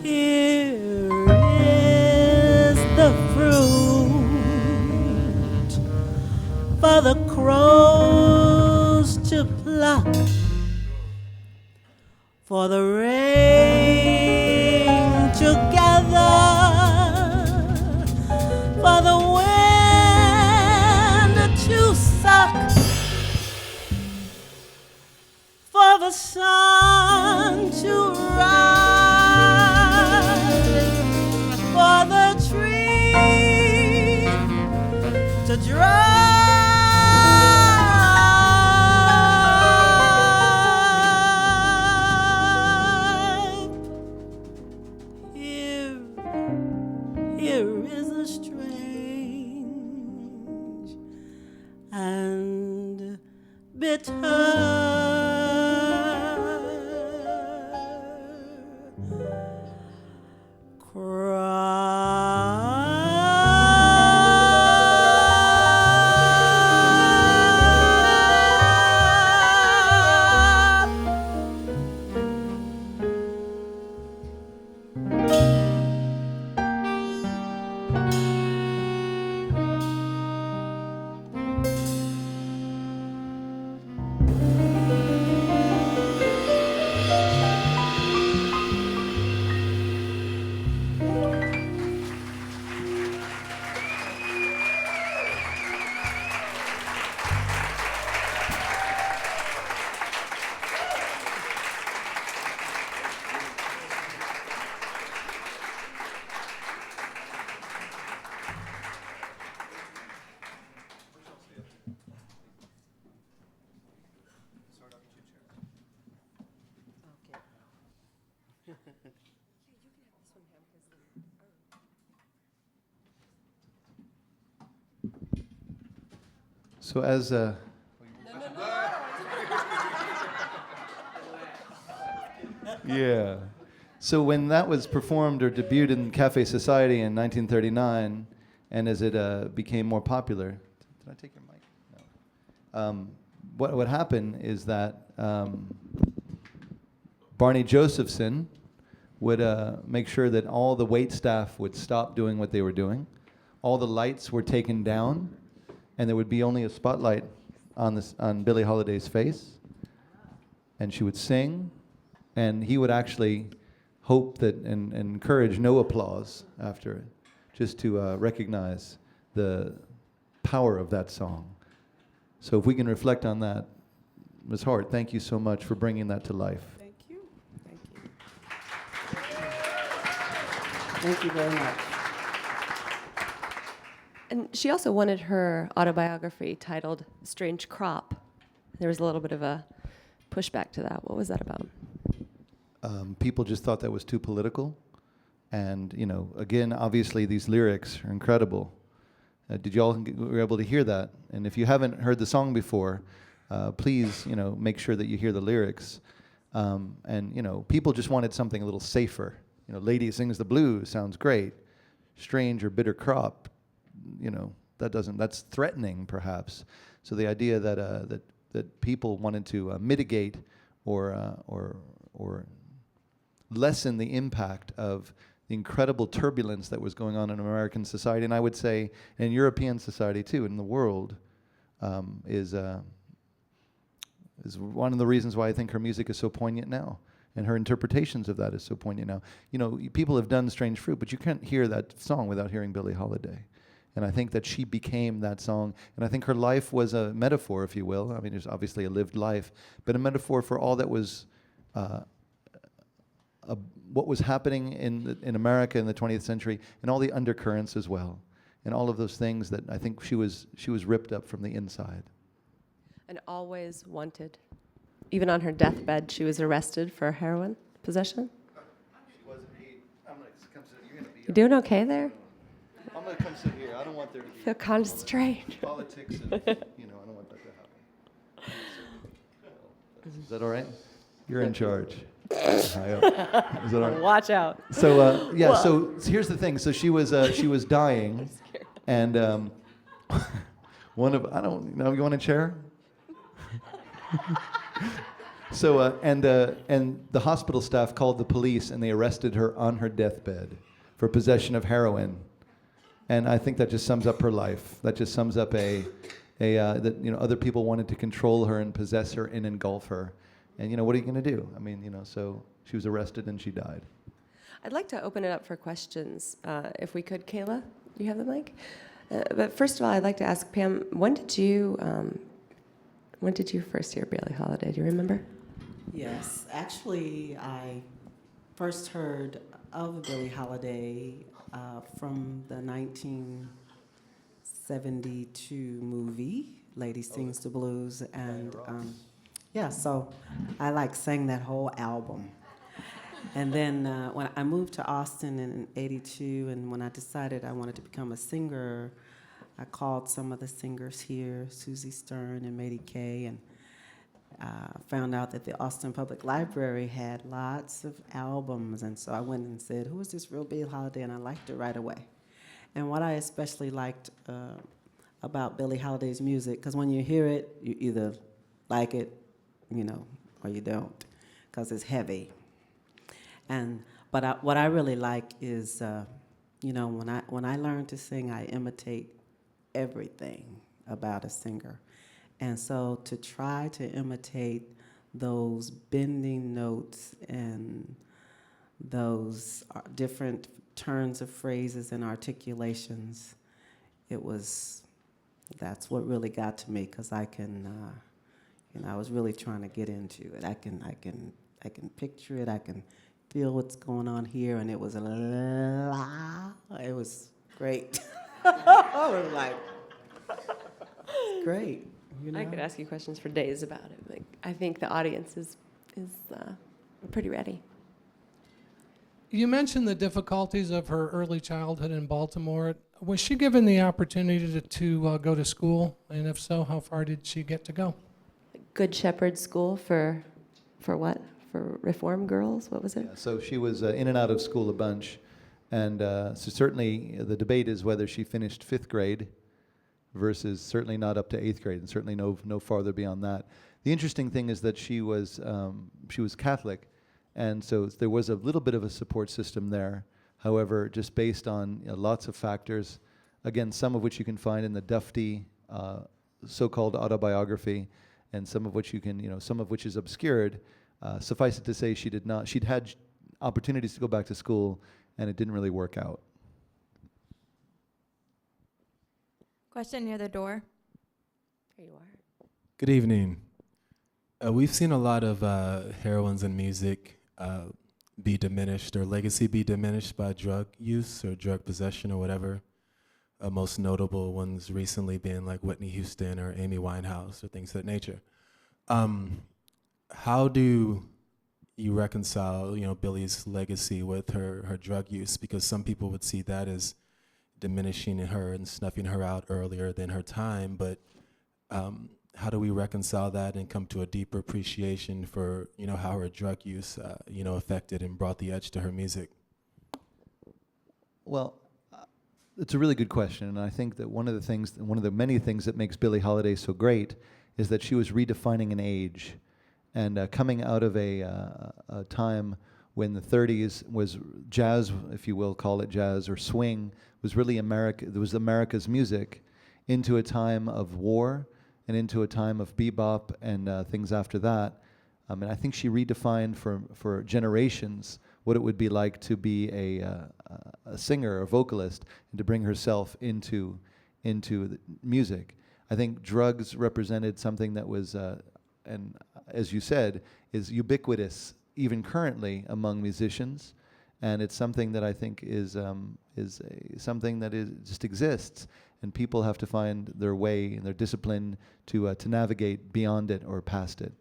Here is the fruit for the rain together, for the wind to suck, for the sun to rise, for the tree to dry. Here is a strange and bitter So as a yeah. So when that was performed or debuted in Cafe Society in 1939, and as it became more popular, did I take your mic? No. What happened is that Barney Josephson would make sure that all the wait staff would stop doing what they were doing. All the lights were taken down, and there would be only a spotlight on Billie Holiday's face, and she would sing, and he would actually hope that and encourage no applause after it, just to recognize the power of that song. So if we can reflect on that, Ms. Hart, thank you so much for bringing that to life. Thank you. Thank you. Thank you very much. And she also wanted her autobiography titled Strange Crop. There was a little bit of a pushback to that. What was that about? People just thought that was too political. And, you know, again, obviously these lyrics are incredible. Did you all were able to hear that? And if you haven't heard the song before, please, you know, make sure that you hear the lyrics. And, you know, people just wanted something a little safer. You know, Lady Sings the Blues sounds great. Strange or Bitter Crop, you know, that's threatening perhaps. So the idea that that people wanted to mitigate or lessen the impact of the incredible turbulence that was going on in American society, and I would say in European society too, in the world, is one of the reasons why I think her music is so poignant now, and her interpretations of that is so poignant now. You know, people have done Strange Fruit, but you can't hear that song without hearing Billie Holiday. And I think that she became that song, and I think her life was a metaphor, if you will. I mean, there's obviously a lived life, but a metaphor for all that was what was happening in America in the 20th century, and all the undercurrents as well, and all of those things that I think she was ripped up from the inside. And always wanted. Even on her deathbed, she was arrested for heroin possession. She wasn't. I'm gonna come sit. You're gonna be. You doing okay there? I'm gonna come sit here. I don't want there to be. Feel kind of strange. Politics, and, I don't want that to happen. Is that all right? You're in charge. Is that all right? Watch out. So so here's the thing. So she was dying, and one of you want a chair? So and the hospital staff called the police, and they arrested her on her deathbed for possession of heroin, and I think that just sums up her life. That just sums up that other people wanted to control her and possess her and engulf her. And what are you going to do? I mean, so she was arrested and she died. I'd like to open it up for questions, if we could. Kayla, you have the mic? But first of all, I'd like to ask Pam, when did you first hear Billie Holiday? Do you remember? Yes, actually, I first heard of Billie Holiday from the 1972 movie, Lady Sings the Blues, and so I sang that whole album. And then when I moved to Austin in '82, and when I decided I wanted to become a singer, I called some of the singers here, Susie Stern and Mady Kay, and found out that the Austin Public Library had lots of albums. And so I went and said, who is this real Billie Holiday? And I liked her right away. And what I especially liked about Billie Holiday's music, because when you hear it, you either like it, or you don't, because it's heavy. But what I really like is, when I learn to sing, I imitate everything about a singer. And so to try to imitate those bending notes and those different turns of phrases and articulations, that's what really got to me, because I was really trying to get into it. I can picture it, I can feel what's going on here, and it was great. I was like, great. I could ask you questions for days about it. Like, I think the audience is pretty ready. You mentioned the difficulties of her early childhood in Baltimore. Was she given the opportunity to go to school? And if so, how far did she get to go? Good Shepherd School for what? For reform girls? What was it? Yeah, so she was in and out of school a bunch. And so certainly the debate is whether she finished 5th grade versus certainly not up to 8th grade, and certainly no farther beyond that. The interesting thing is that she was Catholic, and so there was a little bit of a support system there. However, just based on lots of factors, again, some of which you can find in the Dufty so-called autobiography, and some of which some of which is obscured. Suffice it to say, she'd had opportunities to go back to school, and it didn't really work out. Question near the door. Here you are. Good evening. We've seen a lot of heroines in music be diminished, or legacy be diminished by drug use or drug possession or whatever. Most notable ones recently being like Whitney Houston or Amy Winehouse or things of that nature. How do you reconcile, Billie's legacy with her drug use? Because some people would see that as diminishing her and snuffing her out earlier than her time, but how do we reconcile that and come to a deeper appreciation for, how her drug use, affected and brought the edge to her music? Well, it's a really good question, and I think that one of the many things that makes Billie Holiday so great is that she was redefining an age, and coming out of a time when the 30s was jazz, if you will call it jazz, or swing, was really America's music, into a time of war and into a time of bebop and things after that. And I think she redefined for generations what it would be like to be a singer or vocalist, and to bring herself into the music. I think drugs represented something that was, and as you said, is ubiquitous even currently among musicians, and it's something that I think is something that just exists, and people have to find their way and their discipline to navigate beyond it or past it.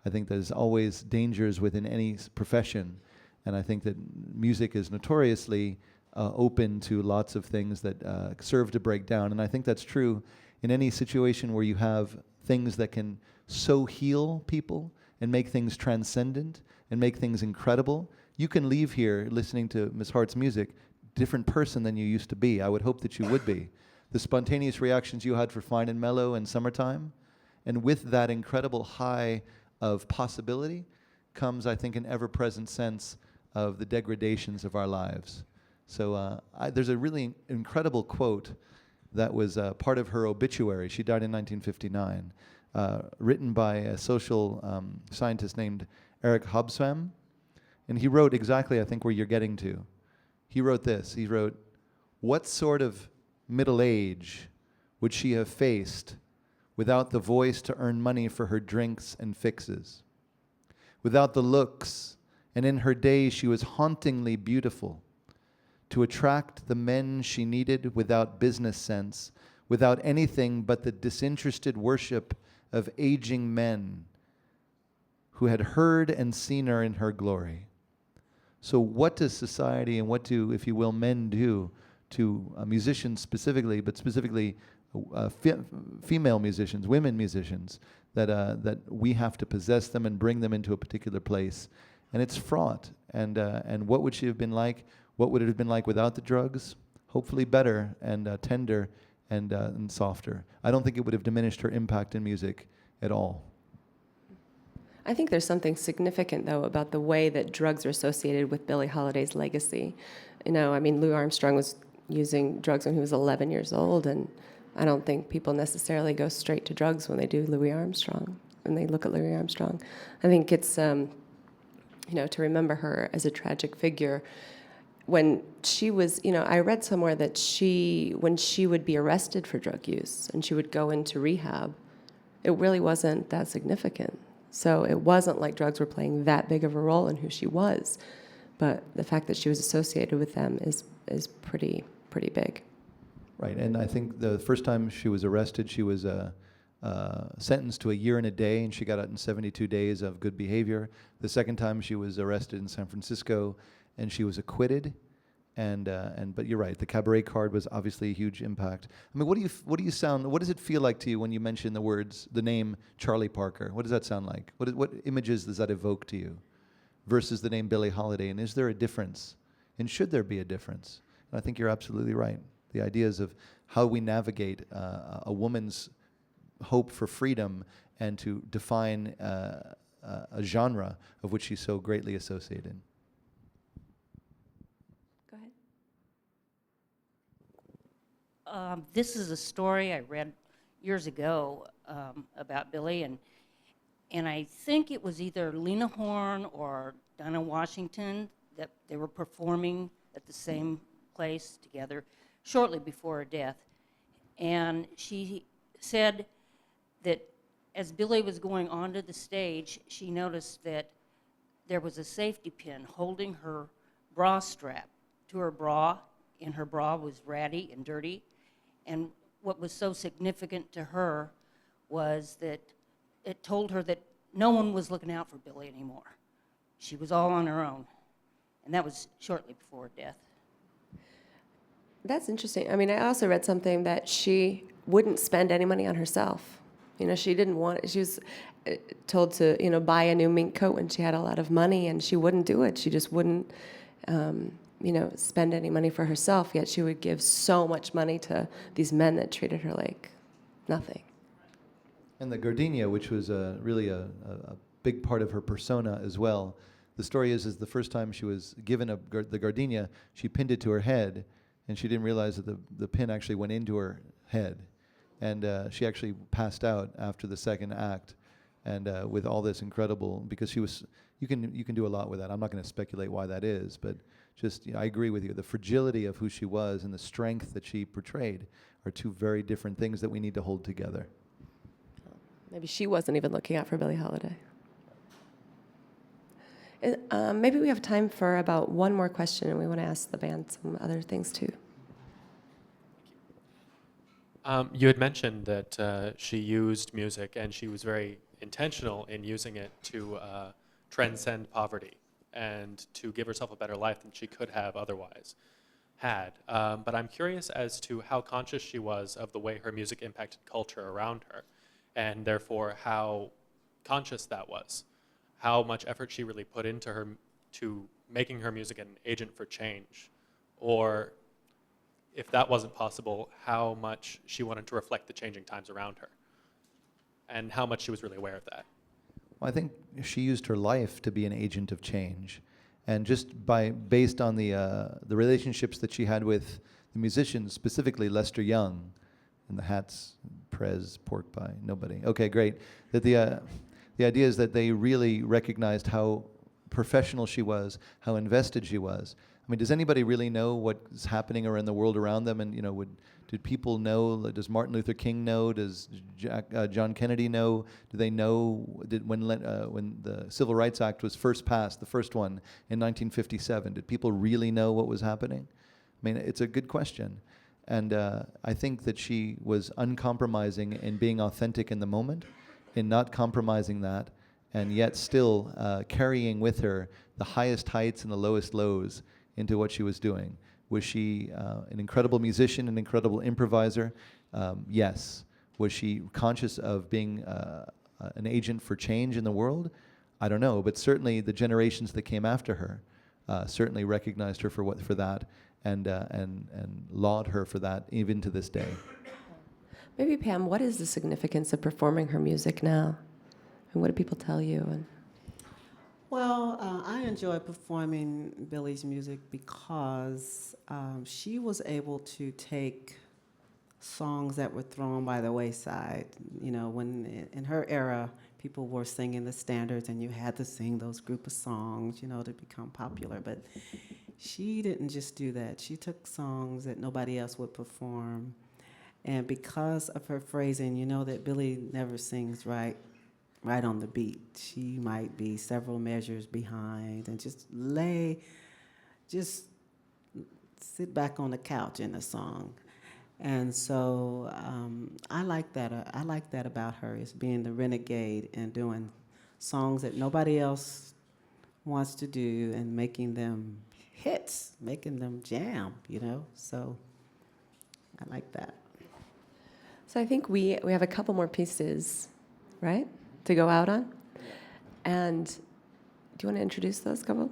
I think there's always dangers within any profession, and I think that music is notoriously open to lots of things that serve to break down, and I think that's true in any situation where you have things that can so heal people and make things transcendent and make things incredible. You can leave here listening to Ms. Hart's music different person than you used to be. I would hope that you would be. The spontaneous reactions you had for Fine and Mellow and Summertime, and with that incredible high of possibility comes, I think, an ever-present sense of the degradations of our lives. So there's a really incredible quote that was part of her obituary. She died in 1959. written by a social scientist named Eric Hobsbawm. And he wrote exactly, I think, where you're getting to. He wrote this. He wrote, "What sort of middle age would she have faced without the voice to earn money for her drinks and fixes? Without the looks, and in her day she was hauntingly beautiful, to attract the men she needed without business sense, without anything but the disinterested worship of aging men who had heard and seen her in her glory." So what does society and what do, if you will, men do to musicians specifically, but specifically female musicians, women musicians, that we have to possess them and bring them into a particular place? And it's fraught. And what would she have been like? What would it have been like without the drugs? Hopefully better and tender and softer. I don't think it would have diminished her impact in music at all. I think there's something significant, though, about the way that drugs are associated with Billie Holiday's legacy. I mean, Louis Armstrong was using drugs when he was 11 years old, and I don't think people necessarily go straight to drugs when they do Louis Armstrong, when they look at Louis Armstrong. I think it's, to remember her as a tragic figure. When she was, I read somewhere that when she would be arrested for drug use and she would go into rehab, it really wasn't that significant. So it wasn't like drugs were playing that big of a role in who she was. But the fact that she was associated with them is pretty big. Right, and I think the first time she was arrested, she was sentenced to a year and a day, and she got out in 72 days of good behavior. The second time she was arrested in San Francisco, and she was acquitted. But you're right, the cabaret card was obviously a huge impact. I mean, what does it feel like to you when you mention the name Charlie Parker? What does that sound like? What images does that evoke to you versus the name Billie Holiday? And is there a difference? And should there be a difference? And I think you're absolutely right. The ideas of how we navigate a woman's hope for freedom and to define a genre of which she's so greatly associated. Go ahead. This is a story I read years ago about Billie, and I think it was either Lena Horne or Dinah Washington that they were performing at the same place together shortly before her death. And she said that as Billie was going onto the stage, she noticed that there was a safety pin holding her bra strap to her bra, and her bra was ratty and dirty. And what was so significant to her was that it told her that no one was looking out for Billie anymore. She was all on her own. And that was shortly before her death. That's interesting. I mean, I also read something that she wouldn't spend any money on herself. She didn't want, she was told to, buy a new mink coat when she had a lot of money, and she wouldn't do it. She just wouldn't, spend any money for herself, yet she would give so much money to these men that treated her like nothing. And the gardenia, which was really a big part of her persona as well. The story is the first time she was given the gardenia, she pinned it to her head, and she didn't realize that the pin actually went into her head. And she actually passed out after the second act, and with all this incredible, because she was, you can do a lot with that. I'm not going to speculate why that is, but just, I agree with you. The fragility of who she was and the strength that she portrayed are two very different things that we need to hold together. Maybe she wasn't even looking out for Billie Holiday. Maybe we have time for about one more question, and we want to ask the band some other things too. You had mentioned that she used music, and she was very intentional in using it to transcend poverty and to give herself a better life than she could have otherwise had. But I'm curious as to how conscious she was of the way her music impacted culture around her, and therefore how conscious that was, how much effort she really put into making her music an agent for change, or if that wasn't possible, how much she wanted to reflect the changing times around her, and how much she was really aware of that. Well, I think she used her life to be an agent of change, and just based on the relationships that she had with the musicians, specifically Lester Young, And the hats, Prez, pork pie, nobody. Okay, great. That the idea is that they really recognized how professional she was, how invested she was. I mean, does anybody really know what's happening around the world around them? And did people know? Does Martin Luther King know? Does John Kennedy know? Do they know? When the Civil Rights Act was first passed, the first one in 1957, did people really know what was happening? I mean, it's a good question. And I think that she was uncompromising in being authentic in the moment, in not compromising that, and yet still carrying with her the highest heights and the lowest lows into what she was doing. Was she an incredible musician, an incredible improviser? Yes. Was she conscious of being an agent for change in the world? I don't know, but certainly the generations that came after her certainly recognized her for that, and laud her for that even to this day. Maybe Pam, what is the significance of performing her music now? And what do people tell you? Well, I enjoy performing Bille's music because she was able to take songs that were thrown by the wayside. You know, when in her era, people were singing the standards and you had to sing those group of songs, to become popular. But she didn't just do that. She took songs that nobody else would perform. And because of her phrasing, you know that Bille never sings right on the beat. She might be several measures behind and just sit back on the couch in a song. And so I like that. I like that about her, is being the renegade and doing songs that nobody else wants to do and making them hits, making them jam, So I like that. So I think we have a couple more pieces, right, to go out on. And do you want to introduce those couple?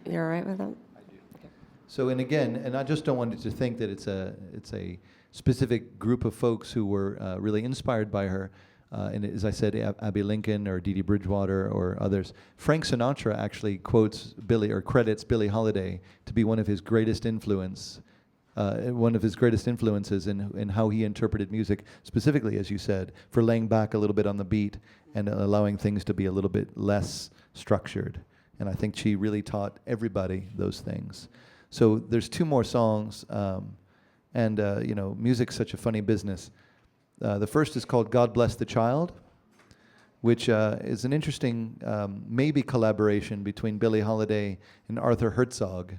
You're all right with them? I do. Okay. So, and again, and I just don't want it to think that it's a specific group of folks who were really inspired by her. And as I said, Abbey Lincoln or Dee Dee Bridgewater or others. Frank Sinatra actually quotes Bille or credits Billie Holiday to be one of his greatest influences in how he interpreted music, specifically, as you said, for laying back a little bit on the beat and allowing things to be a little bit less structured. And I think she really taught everybody those things. So there's two more songs, and music's such a funny business. The first is called God Bless the Child, which is an interesting maybe collaboration between Billie Holiday and Arthur Herzog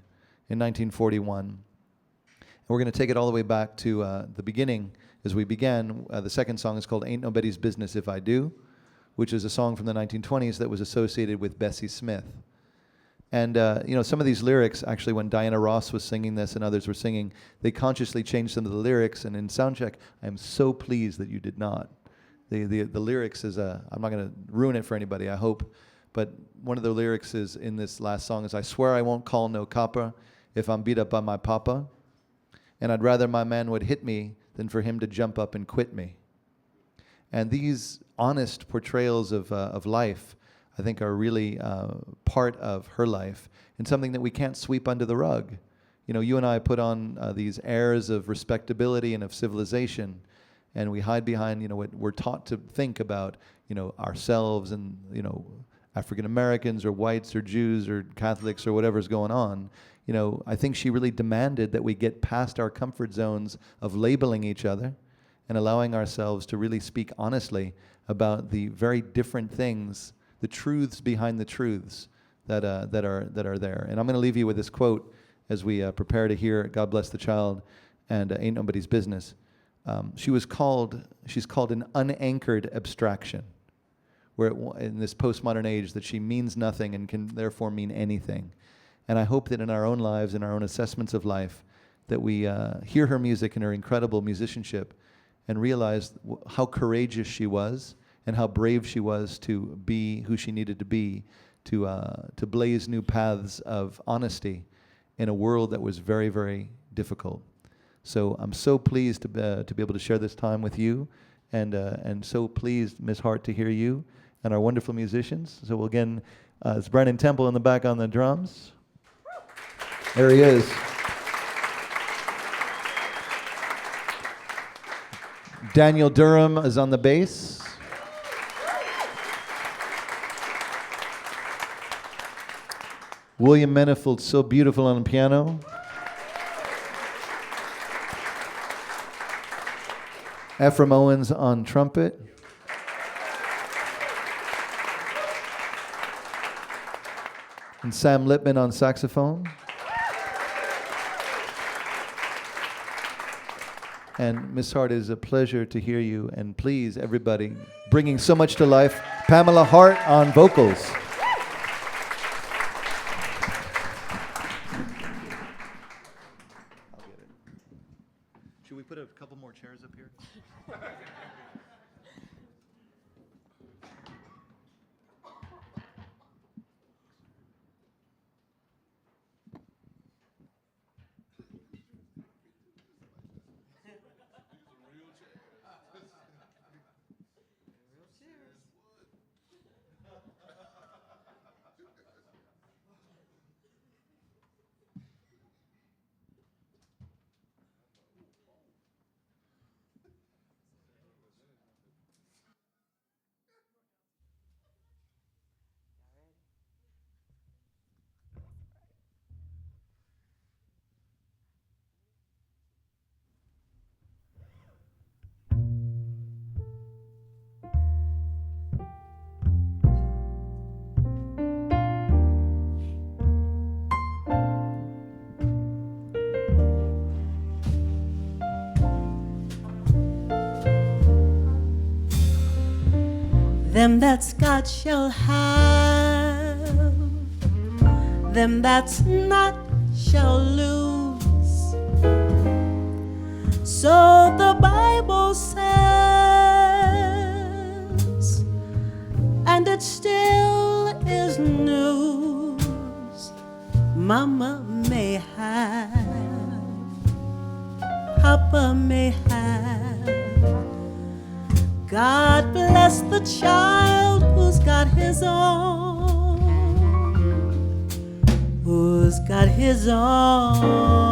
in 1941. We're going to take it all the way back to the beginning as we began. The second song is called Ain't Nobody's Business If I Do, which is a song from the 1920s that was associated with Bessie Smith. And some of these lyrics, actually, when Diana Ross was singing this and others were singing, they consciously changed some of the lyrics. And in soundcheck, I am so pleased that you did not. The lyrics is, I'm not going to ruin it for anybody, I hope, but one of the lyrics is in this last song is, I swear I won't call no copper if I'm beat up by my papa. And I'd rather my man would hit me than for him to jump up and quit me. And these honest portrayals of life, I think, are really part of her life and something that we can't sweep under the rug. You and I put on these airs of respectability and of civilization, and we hide behind, what we're taught to think about, ourselves and, African Americans or whites or Jews or Catholics or whatever's going on. I think she really demanded that we get past our comfort zones of labeling each other and allowing ourselves to really speak honestly about the very different things, the truths behind the truths that are there. And I'm going to leave you with this quote as we prepare to hear God Bless the Child and Ain't Nobody's Business. She's called an unanchored abstraction, where in this postmodern age that she means nothing and can therefore mean anything. And I hope that in our own lives, in our own assessments of life, that we hear her music and her incredible musicianship and realize how courageous she was and how brave she was to be who she needed to be, to blaze new paths of honesty in a world that was very, very difficult. So I'm so pleased to be able to share this time with you, and so pleased, Ms. Hart, to hear you and our wonderful musicians. So again, it's Brandon Temple in the back on the drums. There he is. Daniel Durham is on the bass. William Manifold, so beautiful on the piano. Ephraim Owens on trumpet. And Sam Lippman on saxophone. And Miss Hart, it is a pleasure to hear you. And please, everybody, bringing so much to life, Pamela Hart on vocals. Should we put a couple more chairs up here? Them that's got shall have, them that's not shall lose. So the Bible says, and it still is news. Mama may have, Papa may have. God bless the child who's got his own, who's got his own.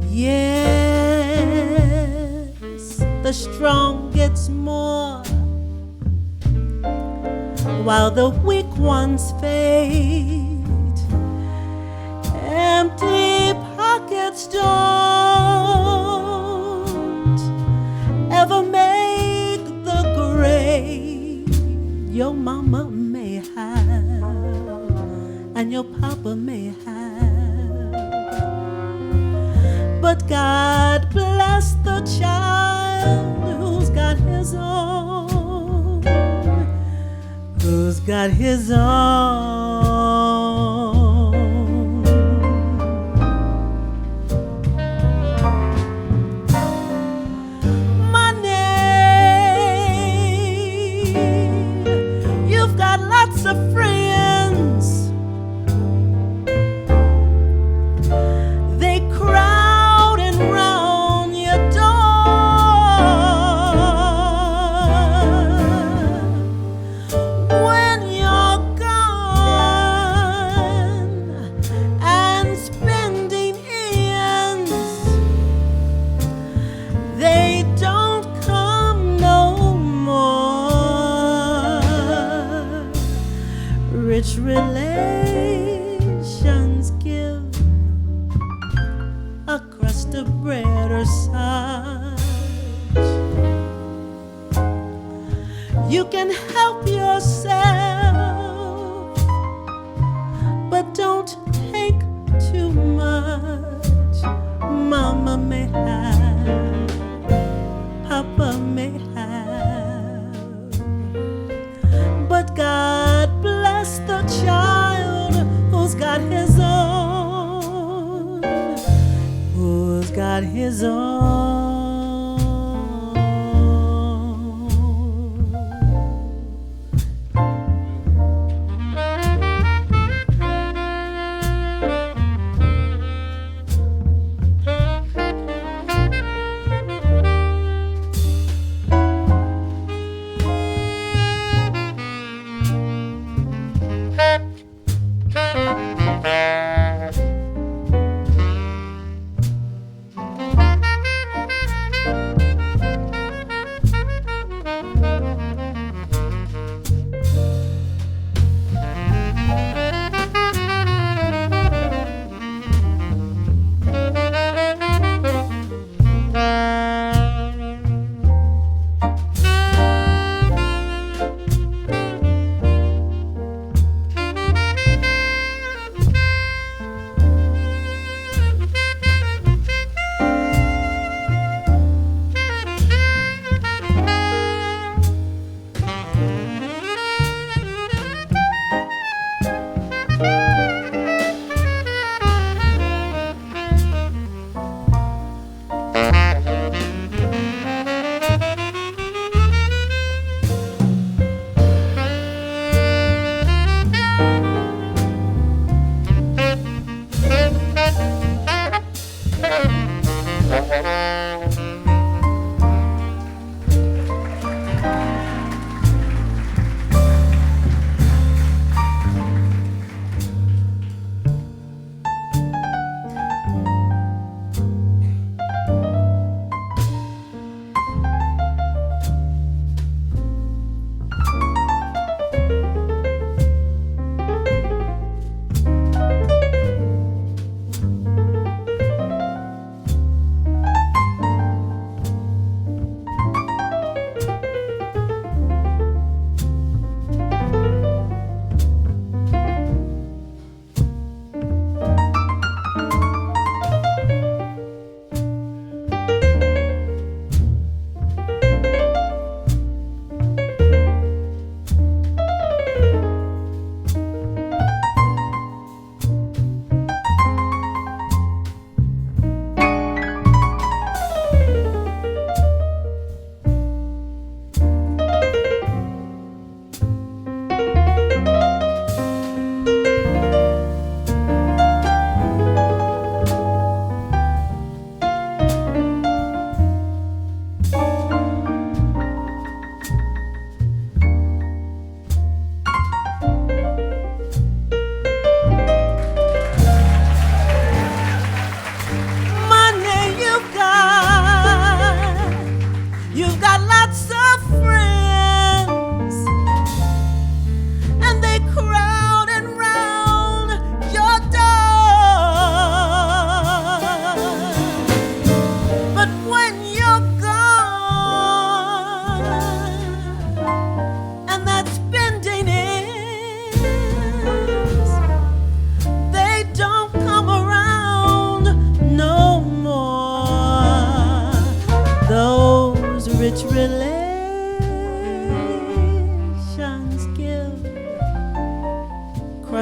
Yes, the strong gets more, while the weak ones fade. Empty pockets don't ever make the grade. Your mama may have, and your papa may have, but God bless the child who's got his own, who's got his own. Lots of friends, they crowding round your door. When you're gone and spending ends, they don't come no more. Rich relations give a crust of bread or such. You can help yourself, but don't take too much. Mama may have, Papa may have, but God bless the child who's got his own, who's got his own.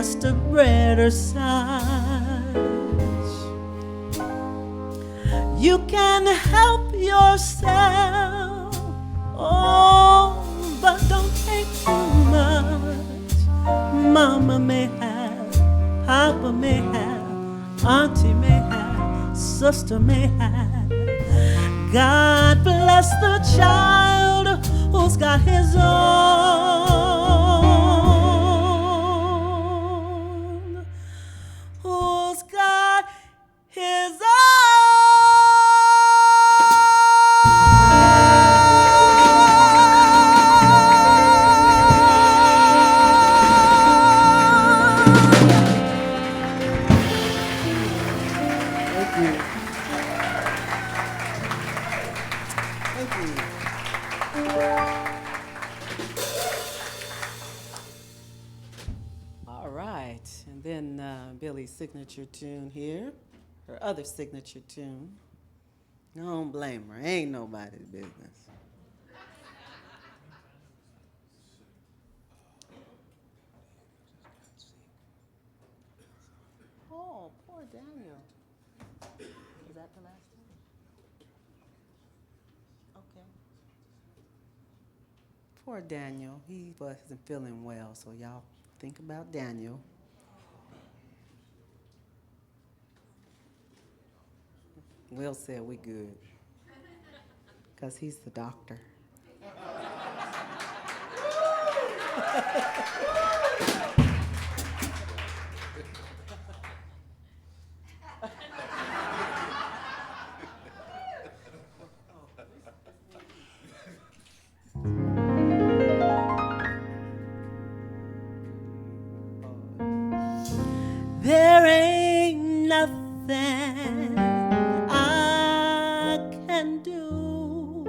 crust of bread or such. You can help yourself, oh, but don't take too much. Mama may have, Papa may have, Auntie may have, Sister may have. God bless the child who's got his own, who's got his own. All right, and then Bille's signature tune here, her other signature tune. I don't blame her, ain't nobody's business. Oh, poor Daniel. Is that the last one? Okay. Poor Daniel, he wasn't feeling well, so y'all think about Daniel. Will said we good, because he's the doctor. There ain't nothing I can do,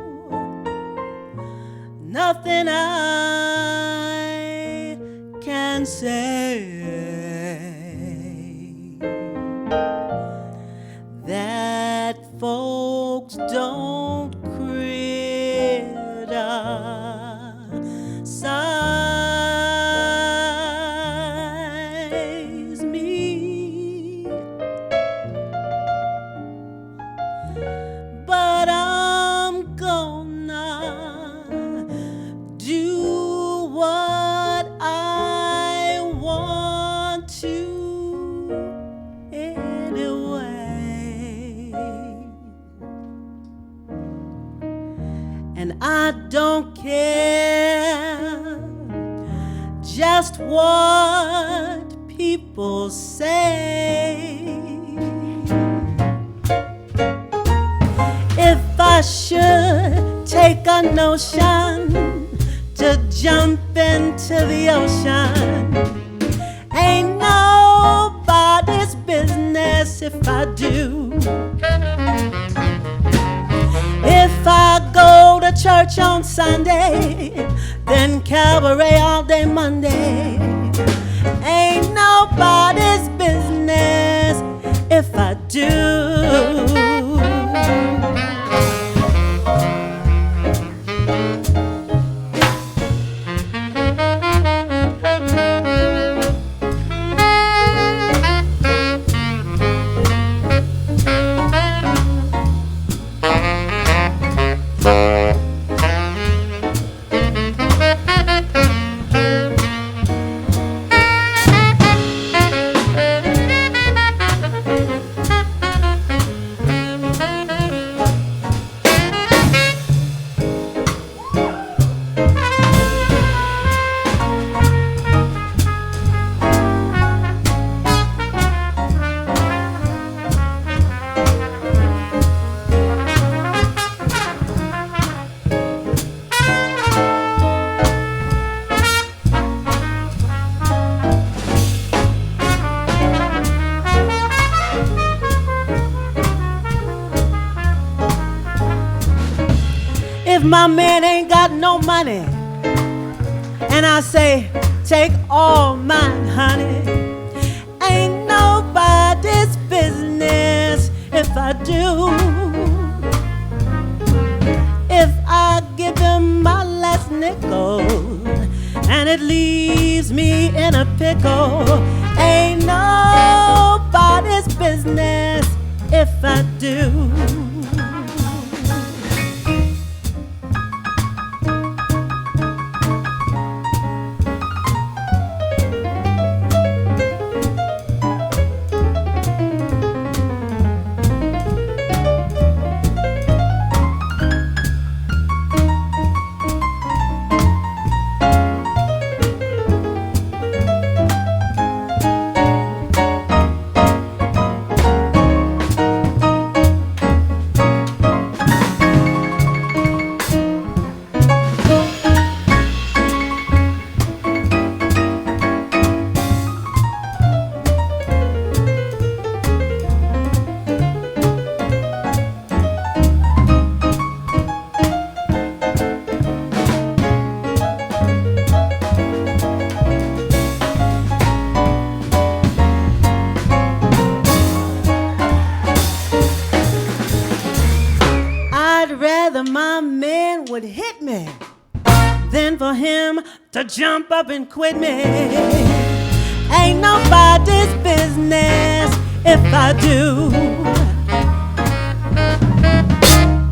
nothing I can say that folks don't criticize me, but I'm gonna do what I want to anyway. And I don't care just what people say. If I should take a notion to jump into the ocean, ain't nobody's business if I do. If I go to church on Sunday, then cabaret all day Monday, ain't nobody's business if I do. If my man ain't got no money, and I say, take all mine, honey, ain't nobody's business if I do. If I give him my last nickel, and it leaves me in a pickle, Ain't nobody's business if I do. I'd rather my man would hit me than for him to jump up and quit me. Ain't nobody's business if I do.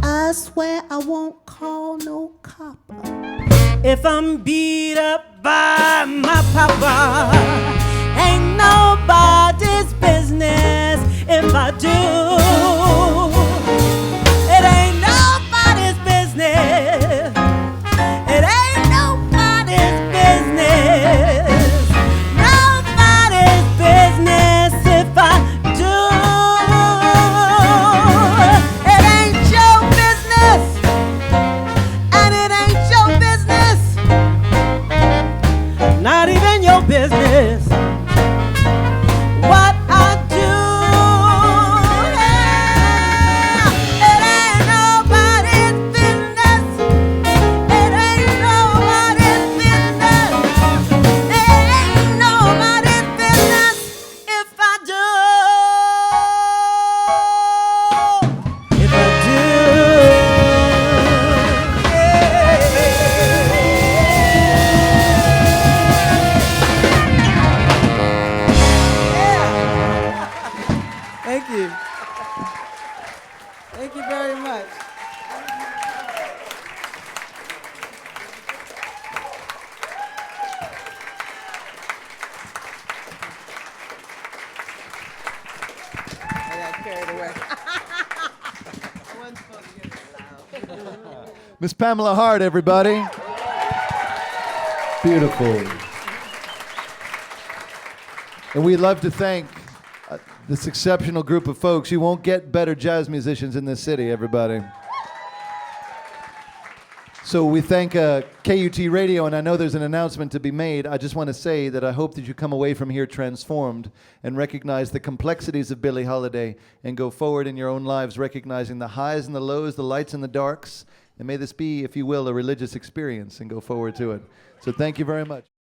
I swear I won't call no copper if I'm beat up by my papa. Ain't nobody's business if I do. It ain't nobody's business. It ain't nobody's business. Nobody's business if I do. It ain't your business, and it ain't your business. Not even your business. What I do. It ain't nobody's business. It ain't nobody's business. It ain't nobody's business if I do. If I do. Thank you. Thank you very much. I got carried away. I wasn't supposed to get it loud. Miss Pamela Hart, everybody. Beautiful. And we'd love to thank this exceptional group of folks. You won't get better jazz musicians in this city, everybody. So we thank KUT Radio, and I know there's an announcement to be made. I just want to say that I hope that you come away from here transformed and recognize the complexities of Billie Holiday and go forward in your own lives recognizing the highs and the lows, the lights and the darks, and may this be, if you will, a religious experience and go forward to it. So thank you very much.